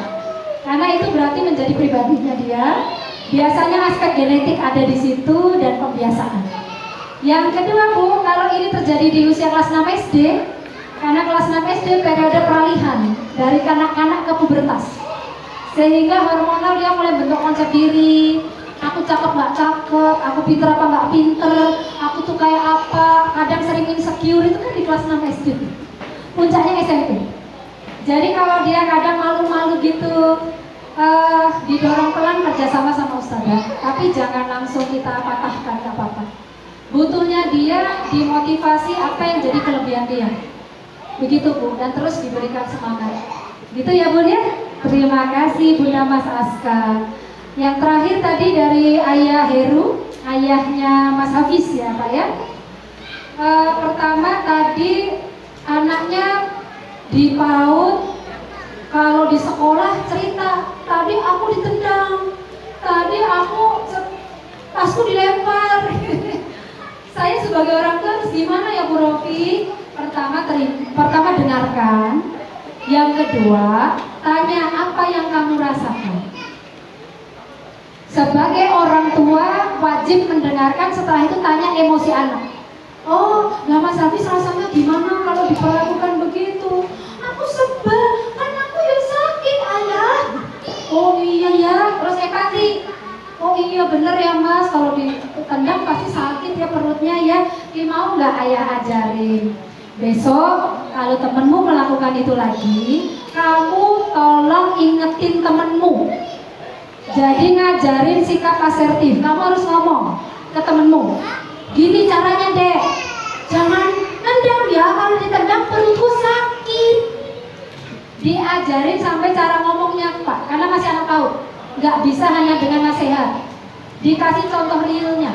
karena itu berarti menjadi pribadinya dia. Biasanya aspek genetik ada di situ dan pembiasaan. Yang kedua Bu, kalau ini terjadi di usia kelas 6 SD, karena kelas 6 SD periode peralihan dari kanak-kanak ke pubertas, sehingga hormonal dia mulai bentuk konsep diri. Aku cakep nggak cakep, aku pinter apa nggak pinter, aku tuh kayak apa. Kadang sering insecure, itu kan di kelas 6 SD. Puncaknya SMP. Jadi kalau dia kadang malu-malu gitu, didorong pelan kerjasama sama ustazah, tapi jangan langsung kita patahkan, nggak apa-apa. Butuhnya dia dimotivasi apa yang jadi kelebihan dia. Begitu Bu, dan terus diberikan semangat. Gitu ya Bun ya. Terima kasih Bunda Mas Aska. Yang terakhir tadi dari Ayah Heru, ayahnya Mas Hafiz ya Pak ya. Pertama tadi anaknya di PAUD, kalau di sekolah cerita, tadi aku ditendang, tadi aku tasku dilempar. Saya sebagai orang tua harus gimana ya Bu Rofi? Pertama dengarkan, yang kedua tanya apa yang kamu rasakan. Sebagai orang tua wajib mendengarkan, setelah itu tanya emosi anak. Oh, lah Mas Hafiz rasanya gimana kalau diperlakukan begitu? Aku sebel, kan aku yang sakit ayah. Oh iya ya, terus empati. Oh iya bener ya Mas, kalau ditendang pasti sakit ya perutnya ya. Mau nggak ayah ajarin? Besok kalau temenmu melakukan itu lagi, kamu tolong ingetin temenmu. Jadi ngajarin sikap asertif. Kamu harus ngomong ke temenmu, gini caranya dek, jangan nendang ya, kalau ditendang perutku sakit. Diajarin sampai cara ngomongnya Pak, karena masih anak PAUD, nggak bisa hanya dengan nasihat. Dikasih contoh realnya.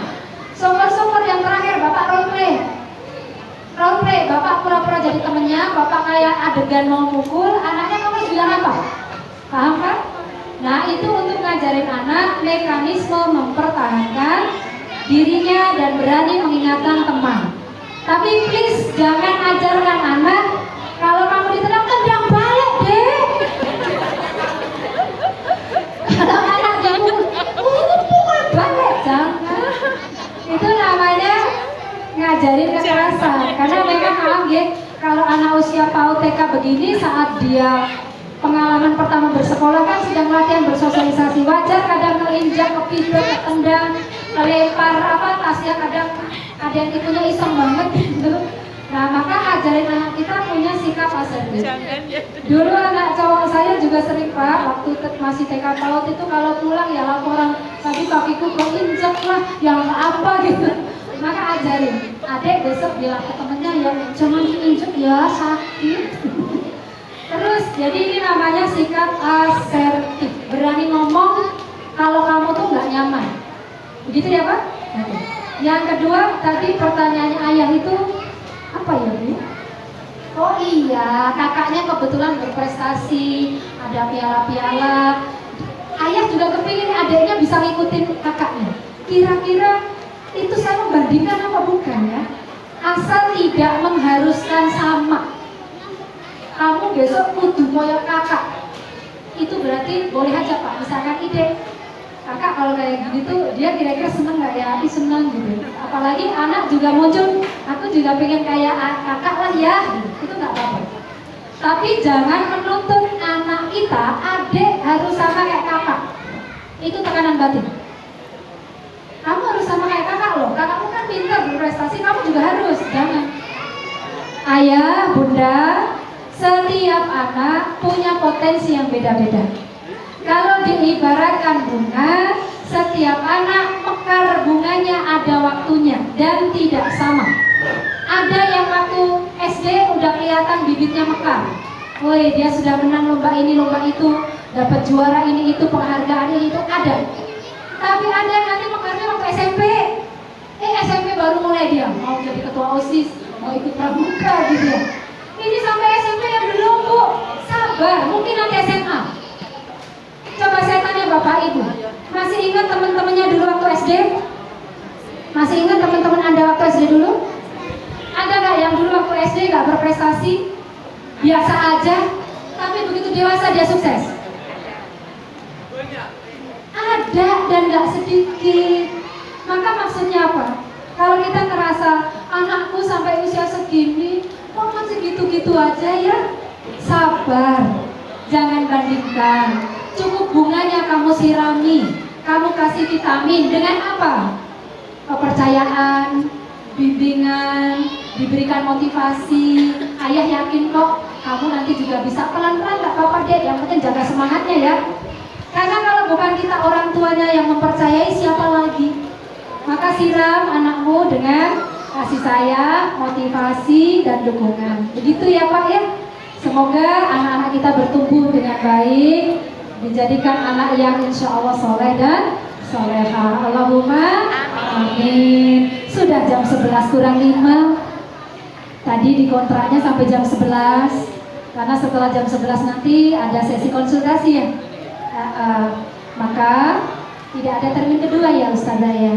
Syukur-syukur yang terakhir Bapak role play, Bapak pura-pura jadi temennya, Bapak kayak adegan mau mukul, anaknya kamu bilang apa? Paham kan? Nah itu untuk ngajarin anak mekanisme mempertahankan dirinya dan berani mengingatkan teman. Tapi please jangan ajarkan anak kalau kamu ditendang, tendang balik deh. Kalau anak kamu pukul balik, jangan. Itu namanya ngajarin kekerasan. Karena memang maaf ya, kalau anak usia PAUD TK begini, saat dia pengalaman pertama bersekolah kan sedang latihan bersosialisasi, wajar kadang keinjak, kepijak, ketendang, kelempar tasnya, kadang ada yang tipenya iseng banget gitu. Nah, maka ajarin anak kita punya sikap asertif. Dulu anak cowok saya juga sering, Pak, waktu masih TK PAUD itu kalau pulang ya laporan, tadi kakiku keinjak lah, yang apa gitu. Maka ajarin, adek besok bilang ke temennya ya, jangan diinjek ya, sakit. Terus, jadi ini namanya sikap asertif. Berani ngomong kalau kamu tuh nggak nyaman. Begitu ya, Pak? Oke. Yang kedua, tadi pertanyaannya ayah itu apa ya, Bu? Oh iya, kakaknya kebetulan berprestasi, ada piala-piala. Ayah juga kepingin adiknya bisa ngikutin kakaknya. Kira-kira itu saya membandingkan apa bukan ya? Asal tidak mengharuskan sama. Kamu besok kudu koyok kakak. Itu berarti boleh aja, Pak. Misalkan ide, kakak kalau kayak gini tuh dia kira-kira seneng nggak ya? Seneng gitu. Apalagi anak juga muncul, aku juga pengen kayak kakak lah ya. Itu nggak apa-apa. Tapi jangan menuntut anak kita, adik harus sama kayak kakak. Itu tekanan batin. Kamu harus sama kayak kakak loh. Kakakmu kan pintar berprestasi, kamu juga harus. Jangan. Ayah, bunda, setiap anak punya potensi yang beda-beda. Kalau diibaratkan bunga, setiap anak mekar bunganya ada waktunya dan tidak sama. Ada yang waktu SD udah kelihatan bibitnya mekar. Woi, dia sudah menang lomba ini, lomba itu, dapat juara ini itu, penghargaan ini itu, ada. Tapi ada yang nanti mekarnya waktu SMP. SMP baru mulai dia mau jadi ketua OSIS, mau ikut pramuka gitu ya. Ini sampai SMP yang belum, Bu. Sabar, mungkin nanti SMA. Coba saya tanya Bapak Ibu, masih ingat teman-temannya dulu waktu SD? Masih ingat teman-teman Anda waktu SD dulu? Ada nggak yang dulu waktu SD nggak berprestasi? Biasa aja, tapi begitu dewasa dia sukses? Ada dan nggak sedikit. Maka maksudnya apa? Kalau kita ngerasa anakku sampai usia segini kok masih gitu-gitu aja ya, sabar, jangan bandingkan. Cukup bunganya kamu sirami, kamu kasih vitamin dengan apa? Kepercayaan, bimbingan, diberikan motivasi. Ayah yakin kok kamu nanti juga bisa, pelan-pelan gak apa-apa deh, yang penting jaga semangatnya ya. Karena kalau bukan kita orang tuanya yang mempercayai, siapa lagi? Maka siram anakmu dengan kasih sayang, motivasi, dan dukungan. Begitu ya Pak ya. Semoga anak-anak kita bertumbuh dengan baik, dijadikan anak yang insya Allah soleh dan soleha. Allahumma amin. Sudah jam 11 kurang 5. Tadi di kontraknya sampai jam 11. Karena setelah jam 11 nanti ada sesi konsultasi ya. Maka tidak ada termin kedua ya Ustazah ya.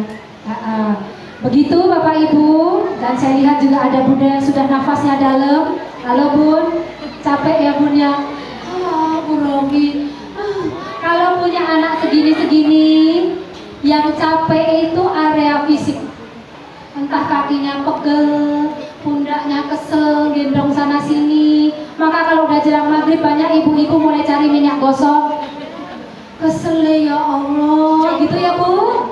Begitu Bapak Ibu, dan saya lihat juga ada bunda yang sudah nafasnya dalam. Halo Bun, capek ya Bun ya? Bu Romi, kalau punya anak segini-segini, yang capek itu area fisik. Entah kakinya pegel, pundaknya kesel, gendong sana sini. Maka kalau udah jelang maghrib banyak ibu-ibu mulai cari minyak gosok. Kesel ya Allah, gitu ya Bu.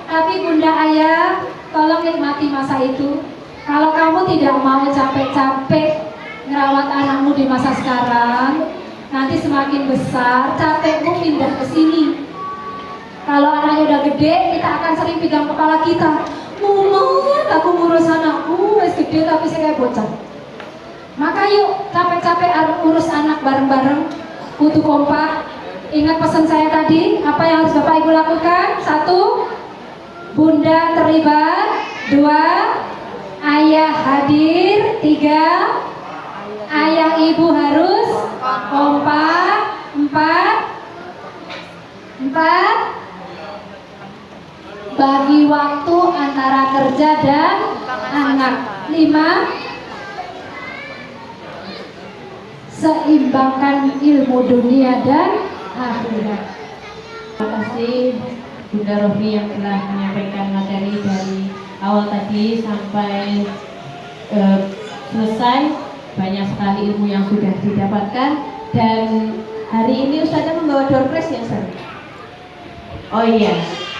Tapi bunda ayah, tolong nikmati masa itu. Kalau kamu tidak mau capek-capek ngerawat anakmu di masa sekarang, nanti semakin besar capekmu pindah ke sini. Kalau anaknya udah gede, kita akan sering pegang kepala kita. Mumet, aku ngurus anakku, wes gede tapi saya kayak bocah. Maka yuk capek-capek urus anak bareng-bareng, kudu kompak. Ingat pesan saya tadi, apa yang harus Bapak Ibu lakukan? 1, bunda terlibat. 2, ayah hadir. 3, ayah ibu harus kompak. 4, bagi waktu antara kerja dan anak. 5, seimbangkan ilmu dunia dan akhirat. Terima kasih Bunda Rofi yang telah menyampaikan materi dari awal tadi sampai selesai. Banyak sekali ilmu yang sudah didapatkan, dan hari ini Ustazah membawa door prize ya Ustaz? Oh iya,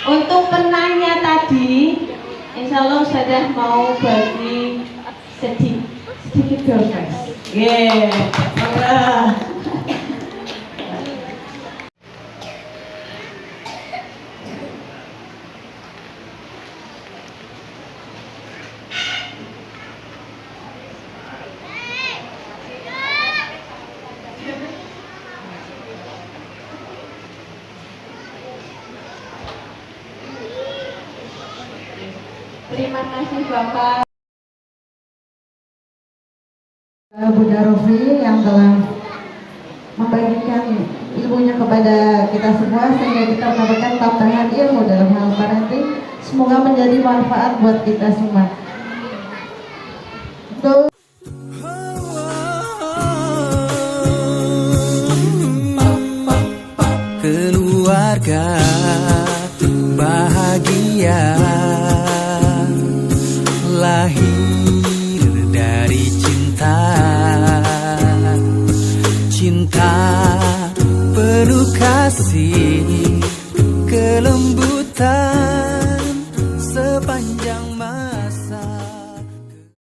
untuk penanya tadi insya Allah Ustazah mau bagi sedikit door prize. Yeah. Terima kasih Bapak. Bunda Rofi yang telah membagikan ilmunya kepada kita semua sehingga kita mendapatkan tambahan ilmu dalam hal parenting. Semoga menjadi manfaat buat kita semua.